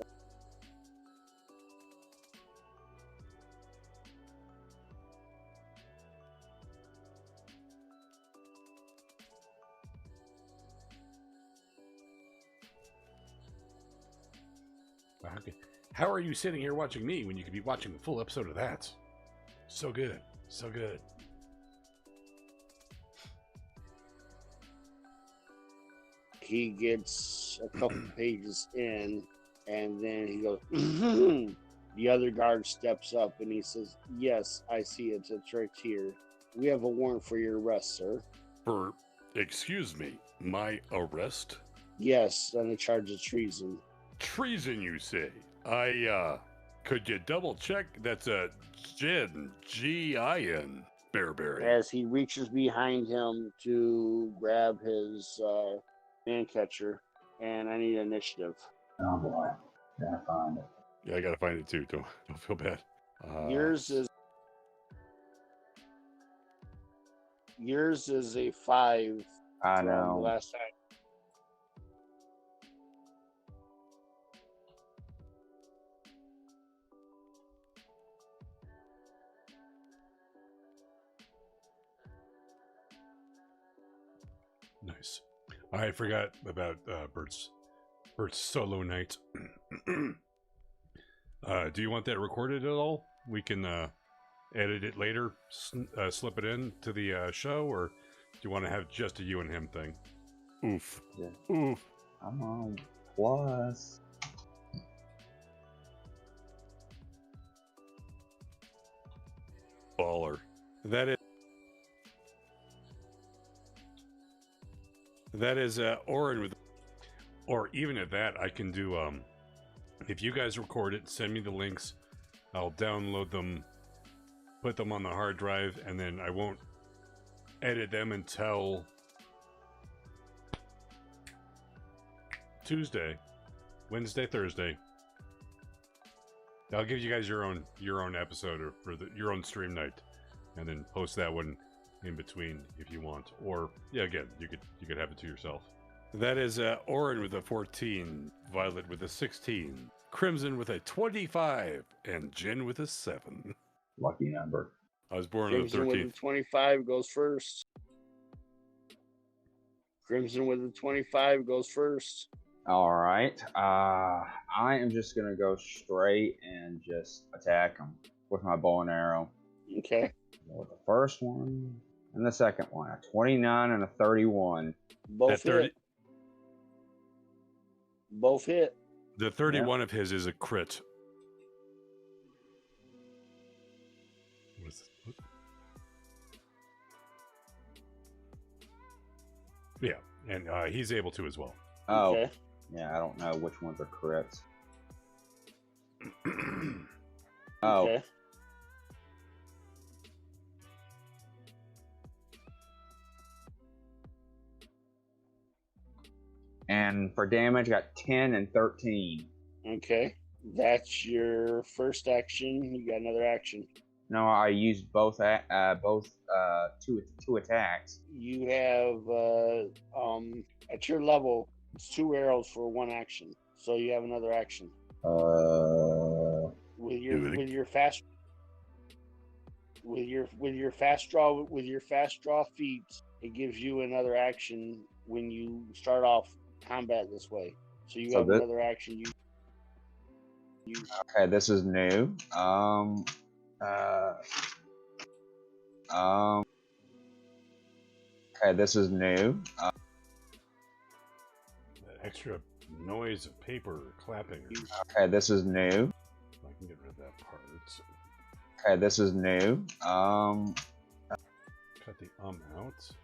How are you sitting here watching me when you could be watching the full episode of that? So good. So good. He gets a couple pages in, and then he goes, the other guard steps up and he says, "Yes, I see it. It's right here. We have a warrant for your arrest, sir." Excuse me, my arrest? "Yes, on the charge of treason." Treason, you say? Could you double check? That's a Gin, G-I-N, Bearberry. As he reaches behind him to grab his man catcher, and I need initiative. Oh boy, gotta find it. Yeah, I gotta find it too. Don't feel bad. Yours is a 5. I from know. last time. Nice. I forgot about Bert's solo night. Do you want that recorded at all? We can edit it later, slip it in to the show, or do you want to have just a you and him thing? Oof. Yeah. Oof. I'm on plus. Baller. That is Orin with, or even at that, I can do, if you guys record it, send me the links, I'll download them, put them on the hard drive, and then I won't edit them until Tuesday, Wednesday, Thursday. I'll give you guys your own episode or your own stream night, and then post that one in between if you want. Or yeah, again, you could have it to yourself. That is Orin with a 14, Violet with a 16, Crimson with a 25, and Jen with a 7. Lucky number. I was born on the Crimson with 13th. the 25 goes first. Crimson with the 25 goes first. All right. I am just gonna go straight and just attack him with my bow and arrow. Okay. With the first one and the second one, a 29 and a 31. Both That 30 hit. Both hit. The 31 of his is a crit. What? Yeah, and he's able to as well. Oh, Okay. yeah. I don't know which ones are crits. Oh, Okay. and for damage, I got 10 and 13. Okay. That's your first action. You got another action. No, I used both two attacks. You have at your level, it's 2 arrows for 1 action. So you have another action. With your fast draw feats, it gives you another action when you start off combat this way. So you have another action. You Okay, this is new. Okay, this is new. That extra noise of paper clapping. Okay, this is new. I can get rid of that part. Okay, this is new. Cut the out.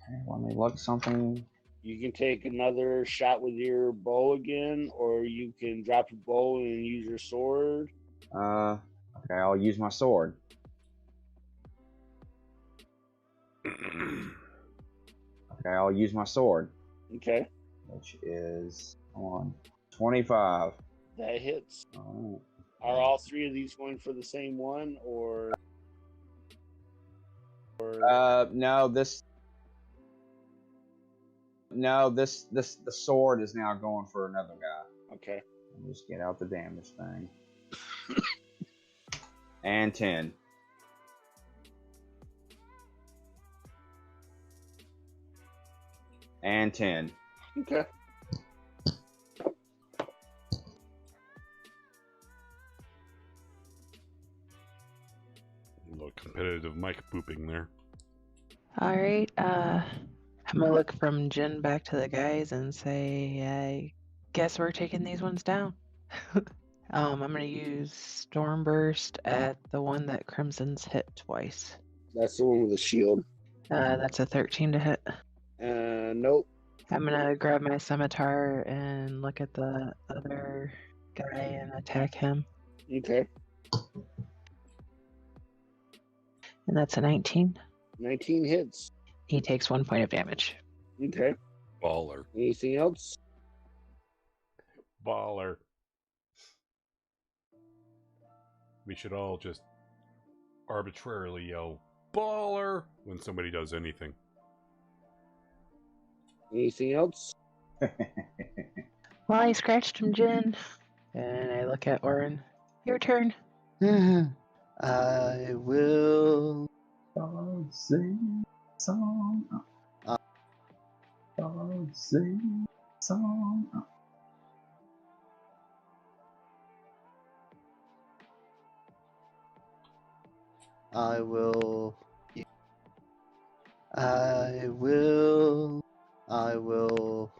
Okay, let me look something. You can take another shot with your bow again, or you can drop your bow and use your sword. Okay, I'll use my sword. Okay, I'll use my sword. Okay. Which is, hold on, 25. That hits. All Are all 3 of these going for the same one, or right. The sword is now going for another guy. okay. Let me just get out the damage thing. And 10. And 10. Okay. A little competitive mic booping there. All right. I'm gonna look from Jin back to the guys and say, I guess we're taking these ones down. I'm gonna use Stormburst at the one that Crimson's hit twice. That's the one with the shield. That's a 13 to hit. Nope. I'm gonna grab my scimitar and look at the other guy and attack him. Okay. And that's a 19. 19 hits. He takes 1 point of damage. Okay. Baller. Anything else? Baller. We should all just arbitrarily yell baller when somebody does anything. Anything else? Well, I scratched him, Jin. And I look at Orin. Your turn. I will. I'll sing song. I'll sing song. I will. I will. I will.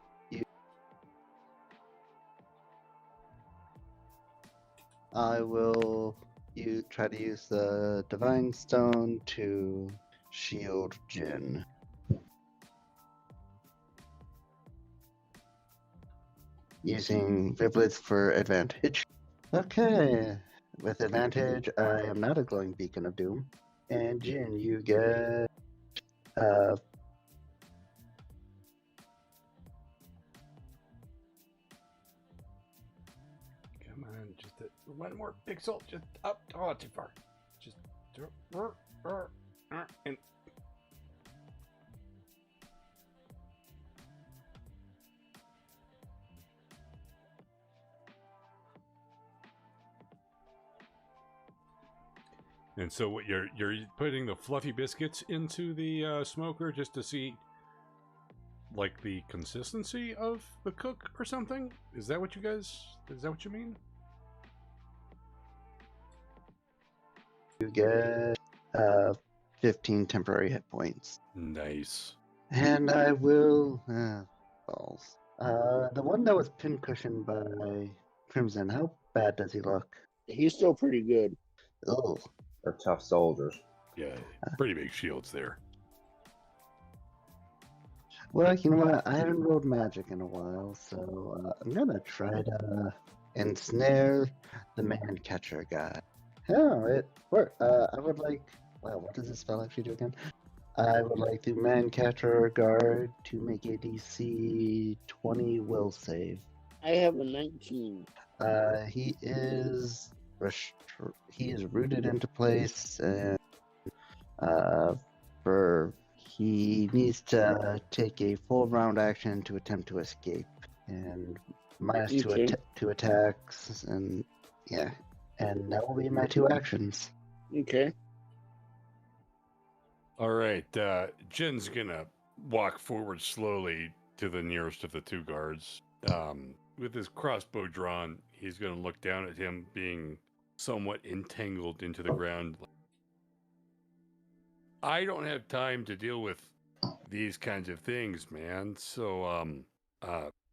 I will. You try to use the Divine Stone to shield Jin. Using Viblets for advantage. Okay. With advantage, I am not a glowing beacon of doom. And Jin, you get Come on, just one more pixel. Just up. Oh, too far. Just and And so what you're putting the fluffy biscuits into the smoker just to see like the consistency of the cook or something? Is that what you mean? you get 15 temporary hit points. Nice. And I will balls. The one that was pincushioned by Crimson, how bad does he look? He's still pretty good. Oh. They're tough soldiers. Yeah, pretty big shields there. Well, you know what? I haven't rolled magic in a while, so I'm gonna try to ensnare the man catcher guy. Oh, it worked. I would like. Wow, what does this spell actually do again? I would like the man catcher guard to make a DC 20 will save. I have a 19. He is rooted into place, and he needs to take a full round action to attempt to escape, and minus Okay. two attacks, and yeah, and that will be my 2 actions. Okay. All right, Jin's gonna walk forward slowly to the nearest of the 2 guards. With his crossbow drawn, he's gonna look down at him, being somewhat entangled into the ground. I don't have time to deal with these kinds of things, man. So,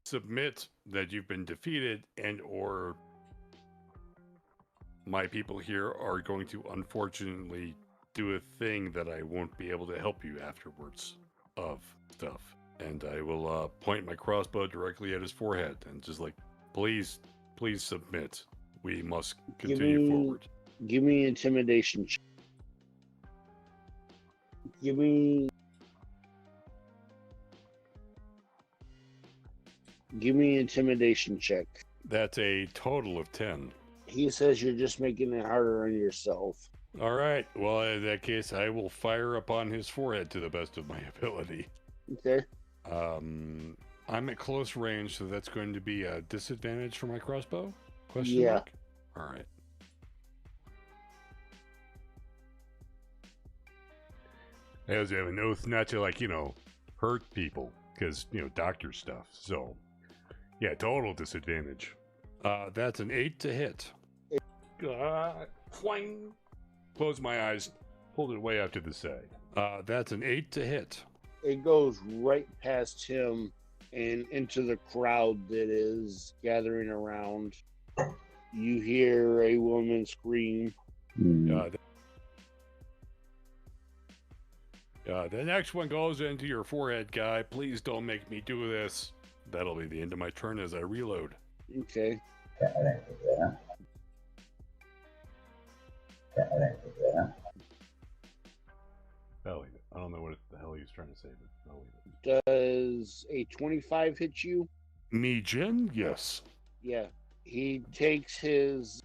submit that you've been defeated, and or my people here are going to unfortunately do a thing that I won't be able to help you afterwards of stuff. And I will point my crossbow directly at his forehead and just like, please submit. We must continue forward. Give me intimidation. Give me intimidation check. That's a total of 10. He says you're just making it harder on yourself. All right. Well, in that case, I will fire upon his forehead to the best of my ability. Okay. I'm at close range, so that's going to be a disadvantage for my crossbow? Yeah. Mark? All right. I also have an oath not to, hurt people. because, doctor stuff. So, yeah, total disadvantage. That's an 8 to hit. Fling. Close my eyes. Hold it way out to the side. That's an 8 to hit. It goes right past him and into the crowd that is gathering around. You hear a woman scream. The next one goes into your forehead, guy. Please don't make me do this. That'll be the end of my turn as I reload. Okay. I'll leave it. I don't know what the hell he was trying to say, but I'll leave it. Does a 25 hit you? Me, Jin? Yes. Yeah. He takes his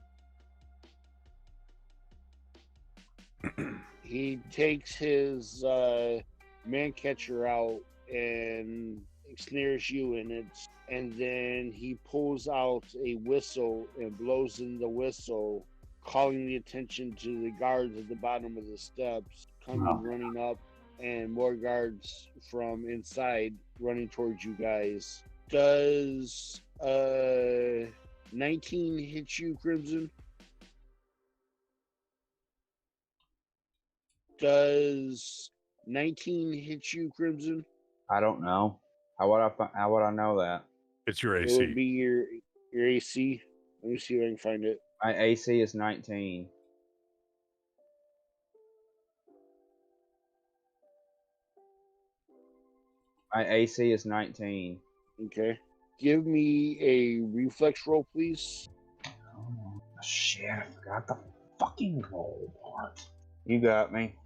man catcher out and snares you in it, and then he pulls out a whistle and blows in the whistle, calling the attention to the guards at the bottom of the steps coming running up, and more guards from inside running towards you guys. Does 19 hit you, Crimson? Does 19 hit you, Crimson? I don't know. How would I know that? It's your It AC. would be your AC. Let me see if I can find it. My AC is 19. My AC is 19. Okay. Give me a reflex roll, please. Oh, shit, I forgot the fucking roll part. You got me.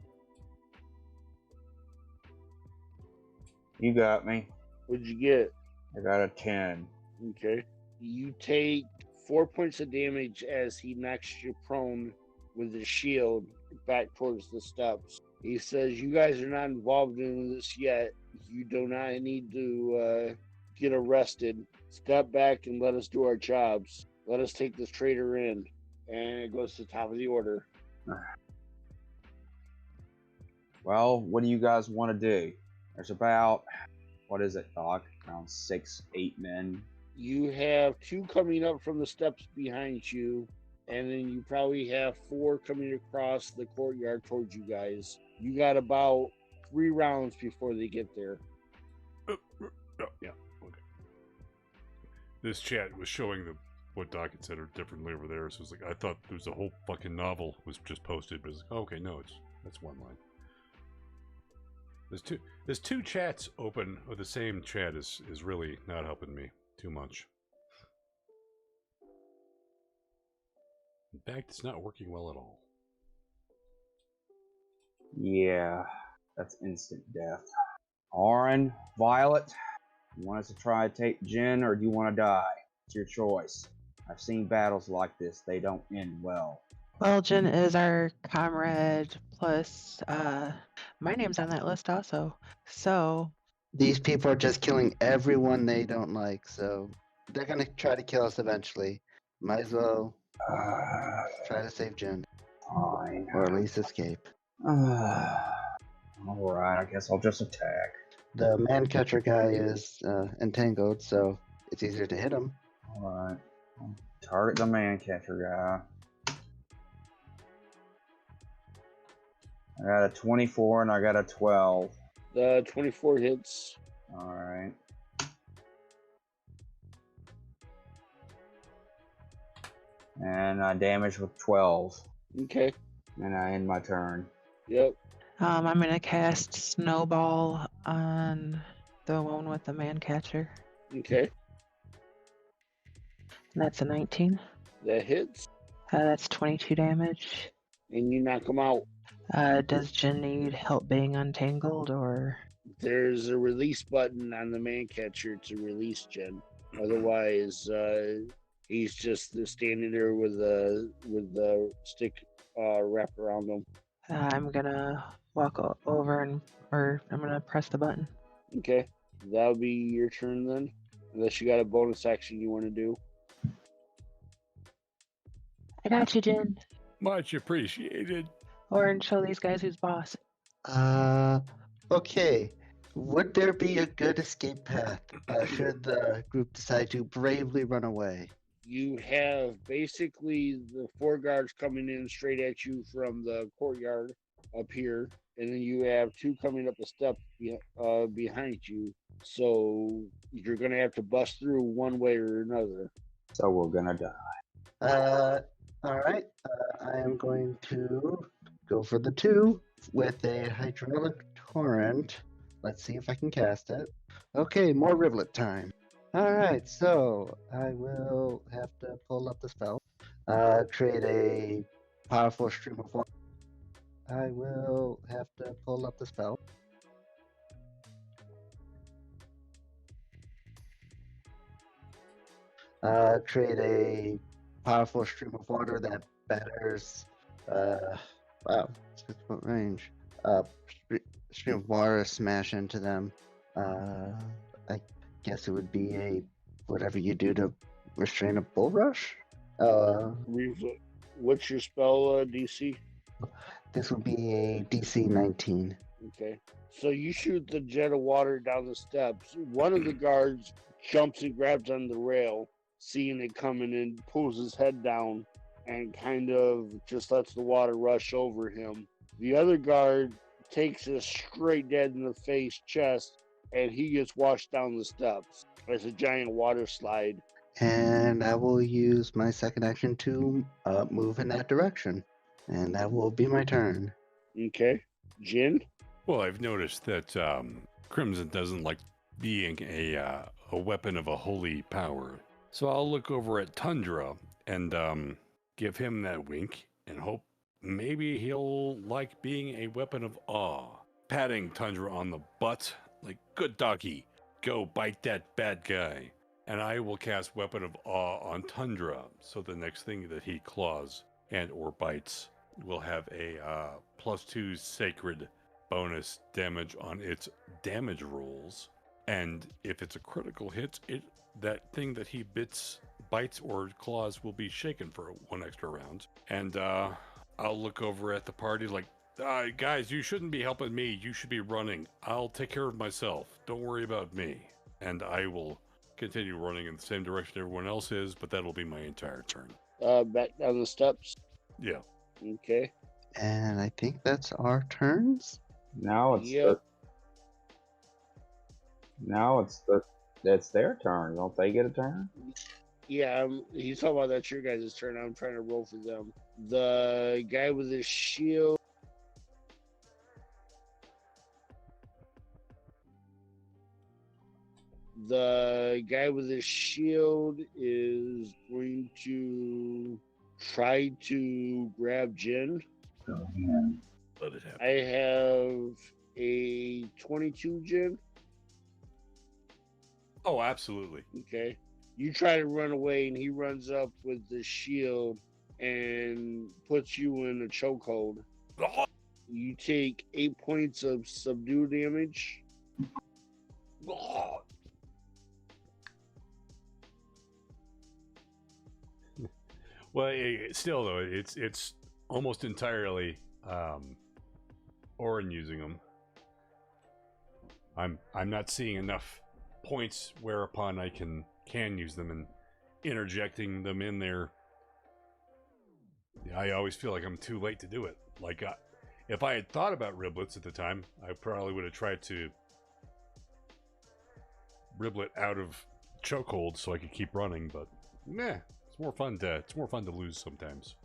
You got me. What'd you get? I got a 10. Okay. You take 4 points of damage as he knocks you prone with his shield back towards the steps. He says, "You guys are not involved in this yet. You do not need to get arrested. Step back and let us do our jobs. Let us take this traitor in." And it goes to the top of the order. Well, what do you guys want to do? There's about, what is it, Doc? Around 6, 8 men. You have 2 coming up from the steps behind you, and then you probably have 4 coming across the courtyard towards you guys. You got about 3 rounds before they get there. Oh, yeah. Okay. This chat was showing what Doc had said differently over there, so it's like I thought there was a whole fucking novel was just posted, but it's like, okay, no, that's one line. There's two chats open, or the same chat is really not helping me too much. In fact, it's not working well at all. Yeah, that's instant death. Orin, Violet, you want us to try to take Jin, or do you want to die? It's your choice. I've seen battles like this. They don't end well. Well, Jin is our comrade, plus my name's on that list also. So These people are just killing everyone they don't like, so they're gonna try to kill us eventually. Might as well try to save Jin, Fine. or at least escape. Alright, I guess I'll just attack. The man catcher guy is entangled, so it's easier to hit him. Alright. Target the man catcher guy. I got a 24 and I got a 12. The 24 hits. Alright. And I damage with 12. Okay. And I end my turn. Yep. I'm gonna cast Snowball on the one with the man catcher. Okay. And that's a 19. That hits. That's 22 damage. And you knock him out. Does Jin need help being untangled, or? There's a release button on the man catcher to release Jin. Otherwise, he's just standing there with the stick wrapped around him. I'm gonna walk over or I'm gonna press the button. Okay. That'll be your turn then. Unless you got a bonus action you want to do. I got you, Jin. Much appreciated. Or show these guys who's boss. Okay. Would there be a good escape path should the group decide to bravely run away? You have basically the 4 guards coming in straight at you from the courtyard up here, and then you have 2 coming up the steps behind you. So you're going to have to bust through one way or another. So we're gonna die. All right. I am going to go for the 2 with a hydraulic torrent. Let's see if I can cast it. Okay, more rivulet time. All right, so I will have to pull up the spell. Create a powerful stream of water. I will have to pull up the spell. Create a powerful stream of water that batters. Wow, 6-foot range. Stream of water smash into them. I guess it would be a whatever you do to restrain a bull rush. What's your spell DC? This would be a DC 19. Okay. So you shoot the jet of water down the steps. One of the guards jumps and grabs on the rail, seeing it coming, and pulls his head down and kind of just lets the water rush over him. The other guard takes a straight dead in the face chest, and he gets washed down the steps. It's a giant water slide. And I will use my second action to move in that direction. And that will be my turn. Okay. Jin? Well, I've noticed that Crimson doesn't like being a weapon of a holy power. So I'll look over at Tundra and give him that wink and hope maybe he'll like being a weapon of awe. Patting Tundra on the butt, like, good doggy, go bite that bad guy. And I will cast Weapon of Awe on Tundra, so the next thing that he claws and or bites will have a +2 sacred bonus damage on its damage rolls. And if it's a critical hit, that thing that he bites or claws will be shaken for 1 extra round. And I'll look over at the party like, guys, you shouldn't be helping me. You should be running. I'll take care of myself. Don't worry about me. And I will continue running in the same direction everyone else is, but that'll be my entire turn. Back down the steps. Yeah. Okay. And I think that's our turns. Now it's it's their turn. Don't they get a turn? Yeah, he's talking about that's your guys' turn. I'm trying to roll for them. The guy with his shield. The guy with his shield is going to try to grab Jin. Oh, yeah. Let it happen. I have a 22, Jin. Oh, absolutely. Okay. You try to run away, and he runs up with the shield and puts you in a chokehold. You take 8 points of subdue damage. Well, still though, it's almost entirely Orin using them. I'm not seeing enough points whereupon I can use them, and interjecting them in there. I always feel like I'm too late to do it. Like if I had thought about riblets at the time, I probably would have tried to riblet out of chokehold so I could keep running. But nah. It's more fun to lose sometimes.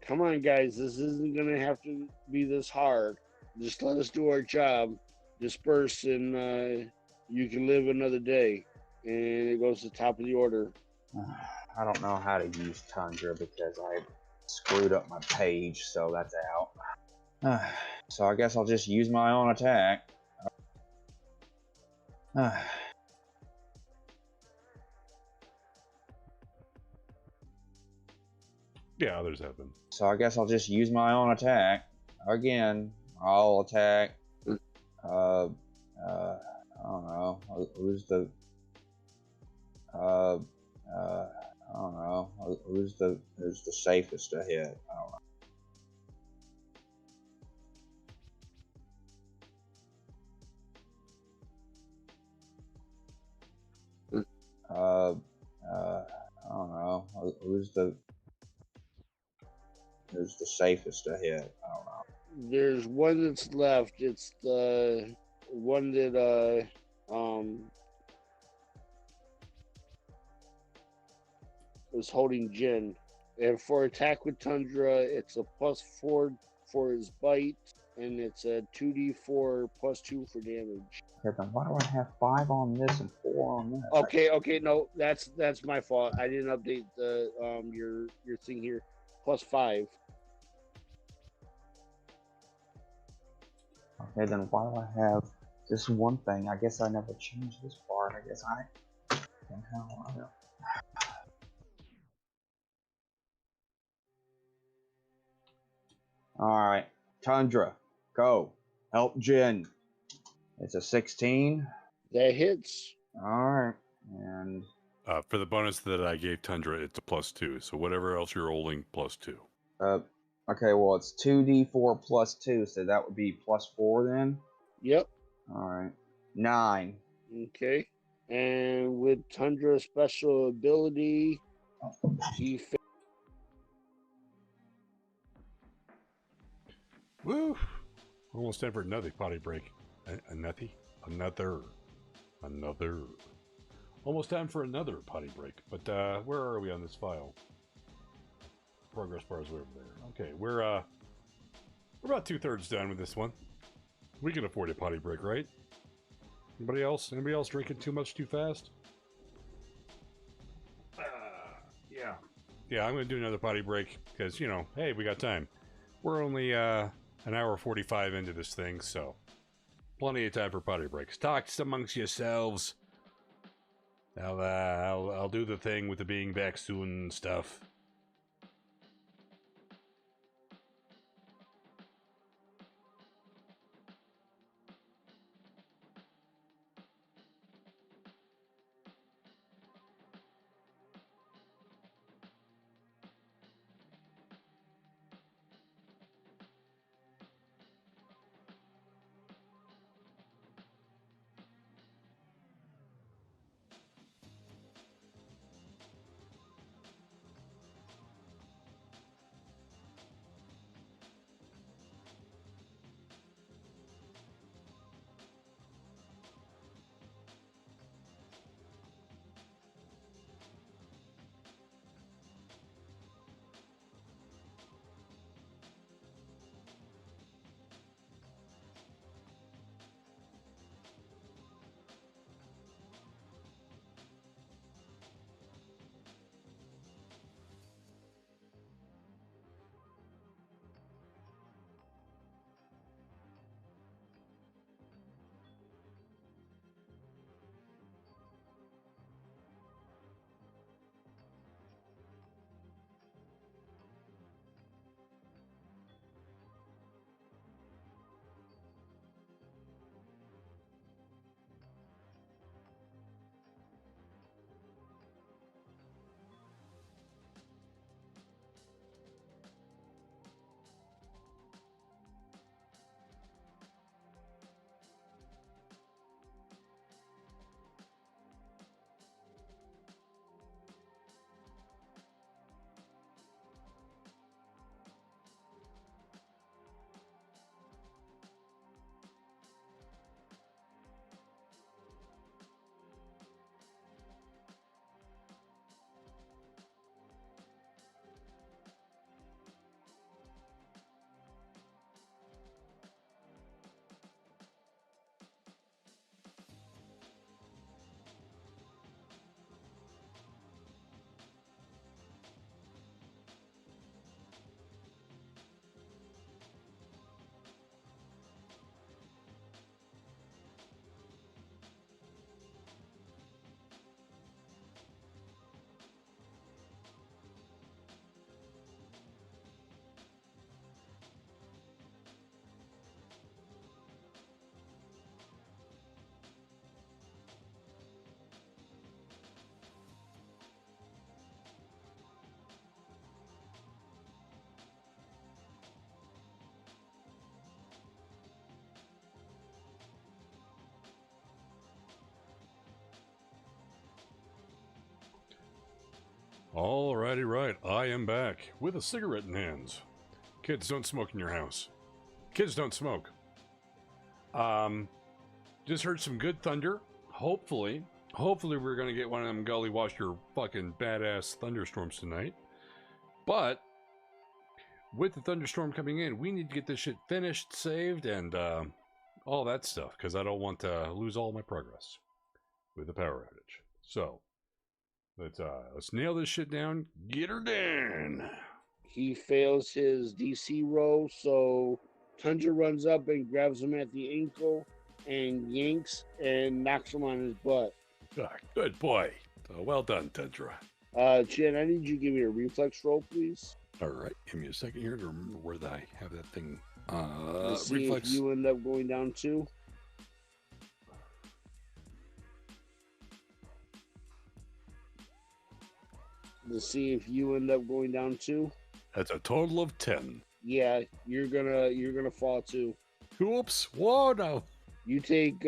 Come on, guys. This isn't going to have to be this hard. Just let us do our job. Disperse, and you can live another day. And it goes to the top of the order. I don't know how to use Tundra because I screwed up my page, so that's out. So I guess I'll just use my own attack. Yeah, others have them. So I guess I'll just use my own attack. Again, I'll attack. I don't know. Who's the? I don't know. Who's the safest to hit? I don't know. know. Who's the safest to hit? I don't know. There's one that's left. It's the one that was holding Jin. And for attack with Tundra, it's a +4 for his bite, and it's a 2d4 +2 for damage. Okay, then why do I have 5 on this and 4 on this? Okay, no, that's my fault. I didn't update the your thing here. +5. Okay, then why do I have this one thing? I guess I never changed this part. I guess I don't know. Alright, Tundra, go. Help Jin. It's a 16. That hits. Alright, and For the bonus that I gave Tundra, it's a +2. So whatever else you're rolling, +2. okay, well it's 2d4 +2, so that would be +4 then. Yep. Alright, 9. Okay. And with Tundra special ability, he Woo! Almost time for another potty break. Another. Almost time for another potty break. But where are we on this file? Progress bar is over there. Okay, we're about 2/3 done with this one. We can afford a potty break, right? Anybody else? Anybody else drinking too much too fast? Yeah. Yeah, I'm going to do another potty break because, you know, hey, we got time. We're only an hour 45 into this thing, so plenty of time for potty breaks. Talk amongst yourselves. I'll do the thing with the being back soon stuff. Alrighty, right. I am back with a cigarette in hands. Kids, don't smoke in your house. Kids don't smoke. Just heard some good thunder. Hopefully we're gonna get one of them gully washer fucking badass thunderstorms tonight. But with the thunderstorm coming in, we need to get this shit finished, saved, and all that stuff, because I don't want to lose all my progress with the power outage. So let's nail this shit down. Get her done. He fails his DC roll, so Tundra runs up and grabs him at the ankle and yanks and knocks him on his butt. Ah, good boy. Well done, Tundra. Jen, I need you to give me a reflex roll, please. All right, give me a second here to remember where I have that thing. Let's see Reflex. if you end up going down too. Let's see if you end up going down too. That's a total of 10. Yeah, you're gonna fall too. Oops. Whoa, no. You take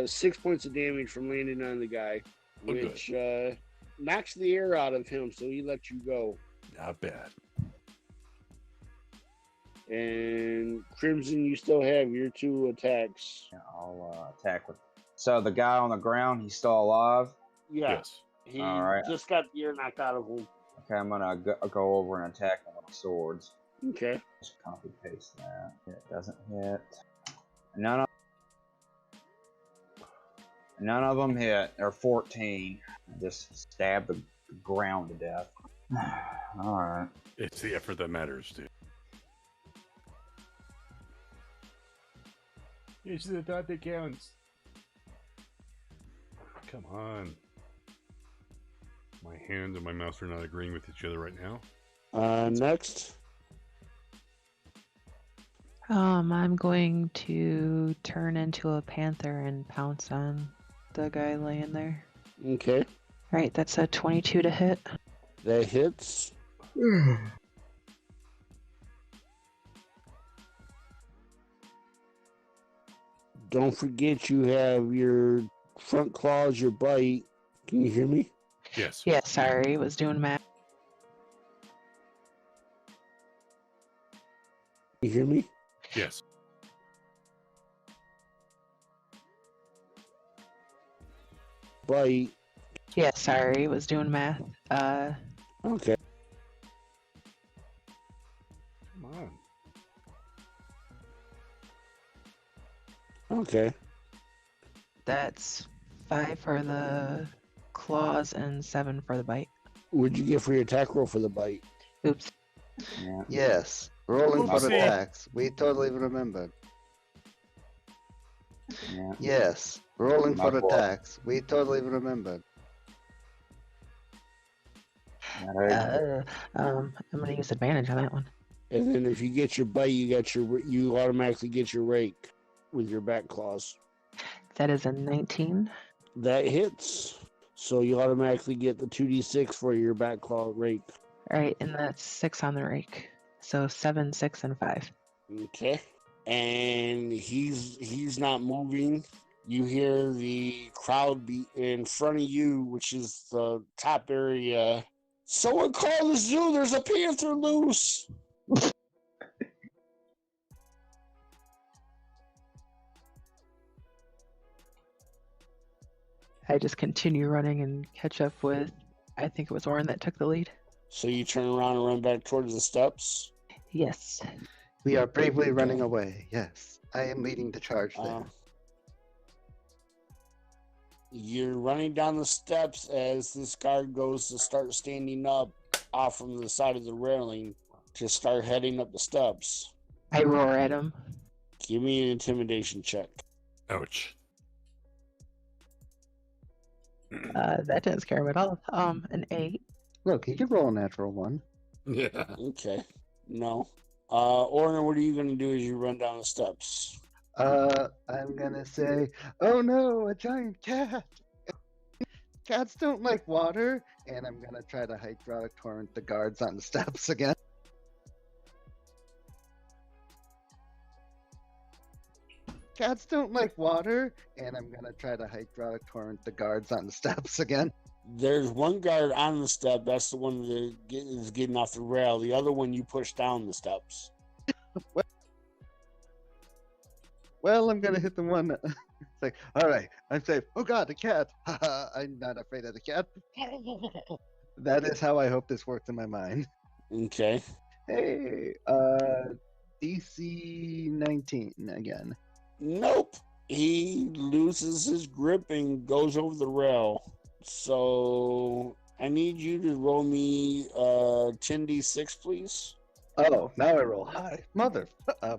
6 points of damage from landing on the guy, Oh, good. which knocks the air out of him, so he lets you go. Not bad. And Crimson, you still have your 2 attacks. Yeah, I'll attack with. So the guy on the ground, he's still alive. Yeah, Yes. he All right. just got the air knocked out of him. Okay, I'm gonna go over and attack him with swords. Okay. Just copy paste that. It doesn't hit. None of them hit. They're 14. I just stab the ground to death. All right. It's the effort that matters, dude. It's the thought that counts. Come on. My hands and my mouse are not agreeing with each other right now. Next. I'm going to turn into a panther and pounce on the guy laying there. Okay. All right, that's a 22 to hit. That hits. Don't forget you have your front claws, your bite. Can you hear me? Yes. Yeah, sorry, was doing math. Can you hear me? Yes. Bite. Yeah, sorry, was doing math. Okay. Come on. Okay. That's 5 for the claws and 7 for the bite. What'd you get for your attack roll for the bite? Oops. Yeah. Yes, rolling for Oopsie. attacks. We totally remembered. Yeah. Yes, rolling My for fault. attacks. We totally remembered. I'm gonna use advantage on that one. And then if you get your bite, you automatically get your rake with your back claws. That is a 19. That hits. So you automatically get the 2d6 for your back claw rake. All right, and that's 6 on the rake. So 7, 6, and 5. Okay. And he's not moving. You hear the crowd be in front of you, which is the top area. Someone call the zoo. There's a panther loose. I just continue running and catch up with, I think it was Orin that took the lead. So you turn around and run back towards the steps. Yes. We are bravely running away. Yes, I am leading the charge there. You're running down the steps as this guard goes to start standing up off from the side of the railing to start heading up the steps. I roar at him. Give me an intimidation check. Ouch. That didn't scare him at all. An 8. Look, he could roll a natural one. Yeah. Okay. No. Orna, what are you going to do as you run down the steps? I'm gonna say, oh no, a giant cat. Cats don't like water, and I'm gonna try to hydraulic torrent the guards on the steps again. Cats don't like water, and I'm gonna try to hydraulic torrent the guards on the steps again. There's one guard on the step. That's the one that is getting off the rail. The other one you push down the steps. Well, I'm gonna hit the one. It's like, all right, I'm safe. Oh God, the cat! Haha, I'm not afraid of the cat. That is how I hope this works in my mind. Okay. Hey, DC 19 again. Nope. He loses his grip and goes over the rail. So I need you to roll me 10d6, please. Oh, now I roll high. Mother,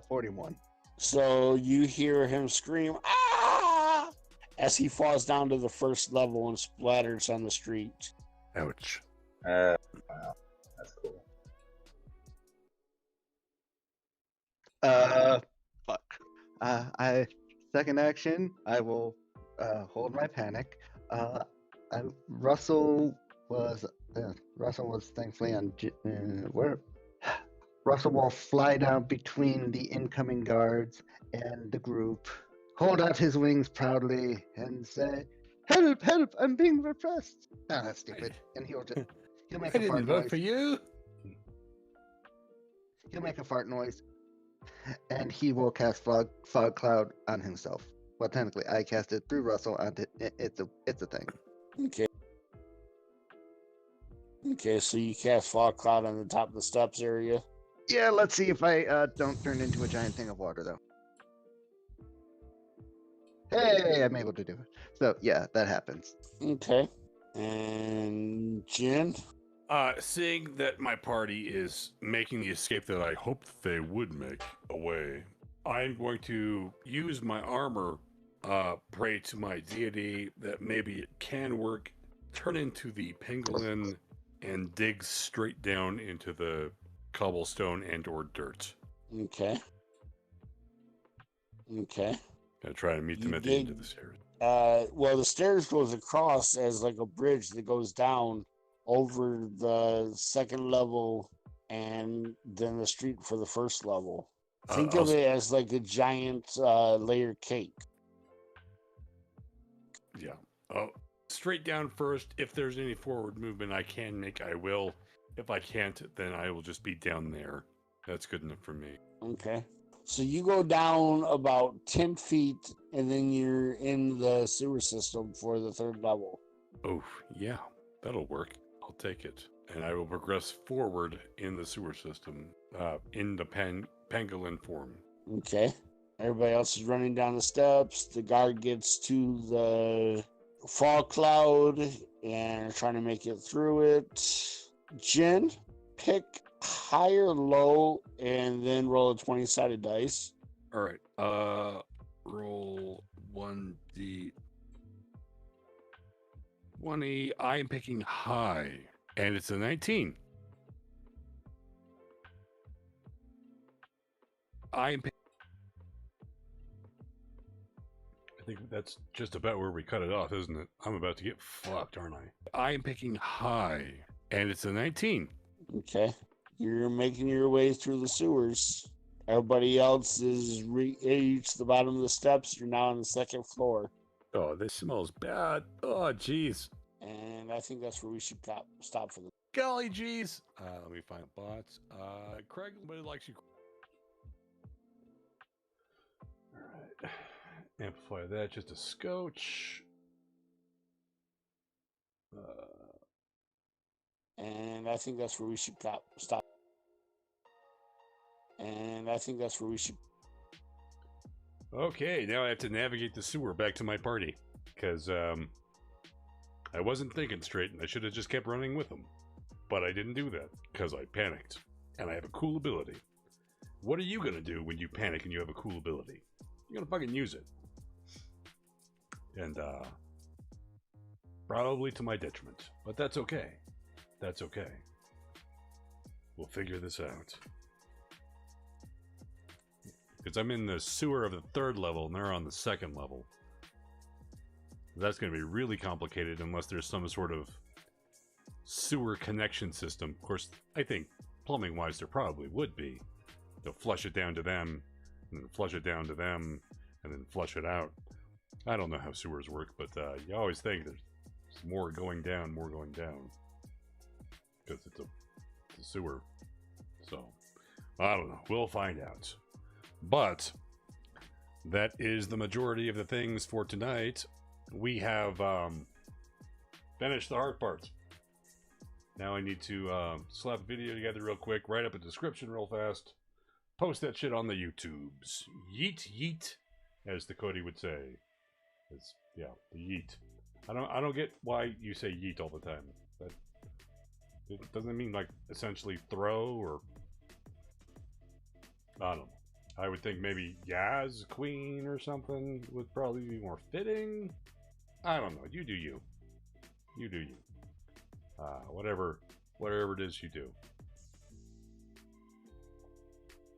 41. So you hear him scream, "Ah!" as he falls down to the first level and splatters on the street. Ouch. Wow, that's cool. Fuck. Second action, I will hold my panic. Russell was thankfully on where. Russell will fly down between the incoming guards and the group, hold out his wings proudly, and say, "Help! Help! I'm being repressed." Ah, that's stupid. And he'll make I a fart didn't vote noise. for you. He'll make a fart noise, and he will cast fog cloud on himself. Well, technically, I cast it through Russell onto it's a thing. Okay. Okay, so you cast fog cloud on the top of the steps area. Yeah, let's see if I don't turn into a giant thing of water, though. Hey, I'm able to do it. So, yeah, that happens. Okay. And Jen? Seeing that my party is making the escape that I hoped they would make away, I'm going to use my armor, pray to my deity that maybe it can work, turn into the pangolin, and dig straight down into the cobblestone and or dirt. Okay. Okay. Gonna try to meet them You at the end dig- of the stairs. Well, the stairs goes across as like a bridge that goes down over the second level and then the street for the first level. Think of it as like a giant layer cake. Yeah. Oh, straight down first. If there's any forward movement I can make, I will. If I can't, then I will just be down there. That's good enough for me. Okay. So you go down about 10 feet and then you're in the sewer system for the third level. Oh, yeah. That'll work. I'll take it. And I will progress forward in the sewer system, in the pangolin form. Okay. Everybody else is running down the steps. The guard gets to the fog cloud and trying to make it through it. Jen, pick high or low and then roll a 20-sided dice. All right. Roll 1d20. I am picking high, and it's a 19. I think that's just about where we cut it off, isn't it? I'm about to get fucked, aren't I? I am picking high, and it's a 19. Okay. You're making your way through the sewers. Everybody else is reached the bottom of the steps. You're now on the second floor. Oh, this smells bad. Oh, jeez. And I think that's where we should stop for the. Golly jeez. Let me find bots. Craig, nobody likes you. All right. Amplify that just a scotch. And I think that's where we should stop. And I think that's where we should. Okay, now I have to navigate the sewer back to my party. Because, I wasn't thinking straight and I should have just kept running with them. But I didn't do that, because I panicked. And I have a cool ability. What are you gonna do when you panic and you have a cool ability? You're gonna fucking use it. And, probably to my detriment. But that's okay. That's okay. We'll figure this out. Because I'm in the sewer of the third level and they're on the second level. That's going to be really complicated unless there's some sort of sewer connection system. Of course, I think plumbing-wise there probably would be. They'll flush it down to them, and then flush it down to them, and then flush it out. I don't know how sewers work, but you always think there's It's more going down, because it's a sewer. So, I don't know. We'll find out. But that is the majority of the things for tonight. We have finished the hard parts. Now I need to slap a video together real quick, write up a description real fast, post that shit on the YouTubes. Yeet, yeet, as the Cody would say. It's, yeah, the yeet. I don't get why you say yeet all the time. That it doesn't mean like essentially throw or I don't know. I would think maybe Yaz Queen or something would probably be more fitting. I don't know. You do you. You do you. Whatever it is you do.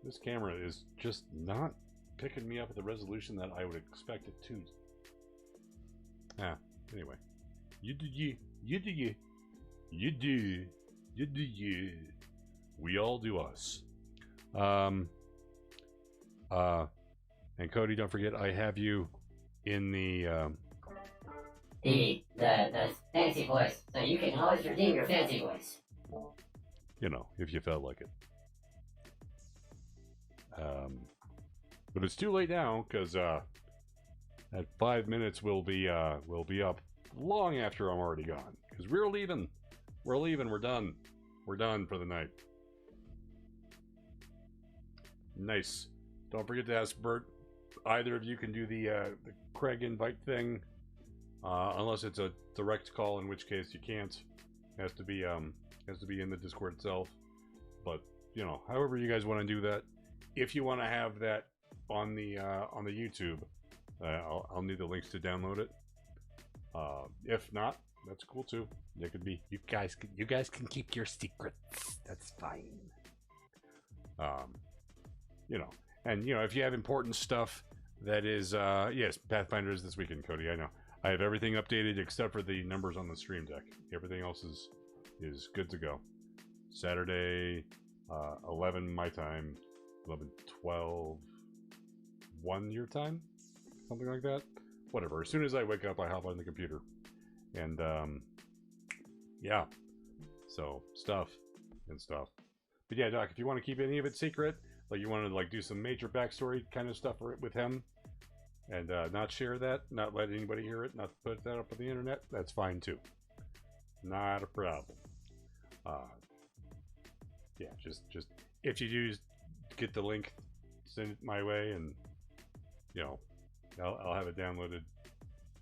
This camera is just not picking me up at the resolution that I would expect it to. Anyway. You do you. You do you. You do. You do you. We all do us. And Cody, don't forget, I have you in the fancy voice, so you can always redeem your fancy voice. You know, if you felt like it. But it's too late now, because at 5 minutes we'll be up long after I'm already gone. Because we're leaving. We're leaving. We're done. We're done for the night. Nice. Don't forget to ask Bert. Either of you can do the Craig invite thing, unless it's a direct call, in which case you can't. Has to be in the Discord itself. But you know, however you guys want to do that. If you want to have that on the YouTube, I'll need the links to download it. If not, that's cool too. It could be you guys can keep your secrets. That's fine. You know. And, you know, if you have important stuff that is, yes, Pathfinder is this weekend, Cody, I know. I have everything updated except for the numbers on the stream deck. Everything else is good to go. Saturday, 11 my time, 11, 12, 1 your time? Something like that? Whatever. As soon as I wake up, I hop on the computer. And, yeah. So, stuff. But yeah, Doc, if you want to keep any of it secret, like you want to like do some major backstory kind of stuff with him, and not share that, not let anybody hear it, not put that up on the internet, that's fine too. Not a problem. Yeah, just if you do get the link, send it my way, and you know, I'll have it downloaded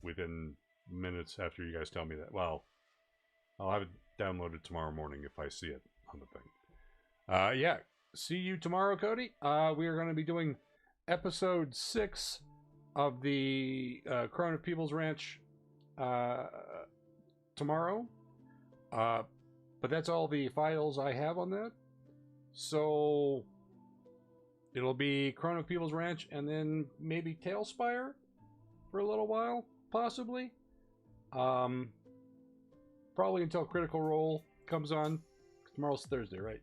within minutes after you guys tell me that. Well, I'll have it downloaded tomorrow morning if I see it on the thing. Yeah. See you tomorrow, Cody. We are going to be doing episode 6 of the Crown of People's Ranch tomorrow. But that's all the files I have on that. So it'll be Crown of People's Ranch and then maybe Tailspire for a little while, possibly. Probably until Critical Role comes on. Tomorrow's Thursday, right?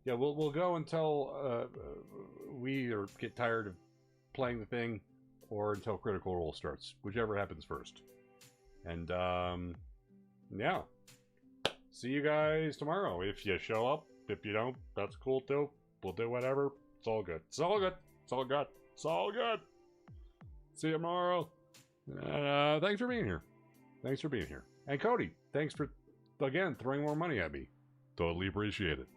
Yeah, we'll go until we or get tired of playing the thing, or until Critical Role starts, whichever happens first. And yeah, see you guys tomorrow if you show up. If you don't, that's cool too. We'll do whatever. It's all good. It's all good. It's all good. It's all good. See you tomorrow. Thanks for being here. Thanks for being here. And Cody, thanks for again throwing more money at me. Totally appreciate it.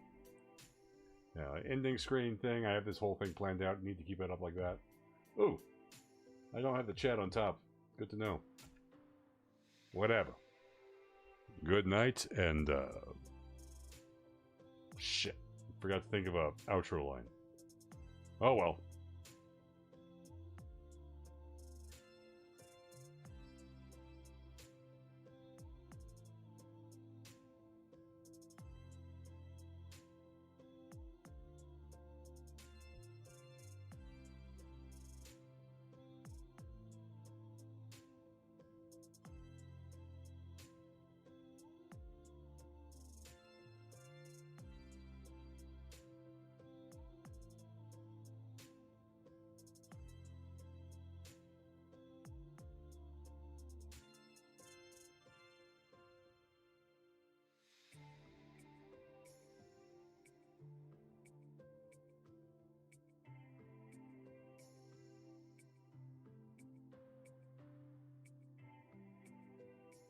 Ending screen thing. I have this whole thing planned out. Need to keep it up like that. Ooh, I don't have the chat on top. Good to know. Whatever. Good night, and shit. Forgot to think of a outro line. Oh well.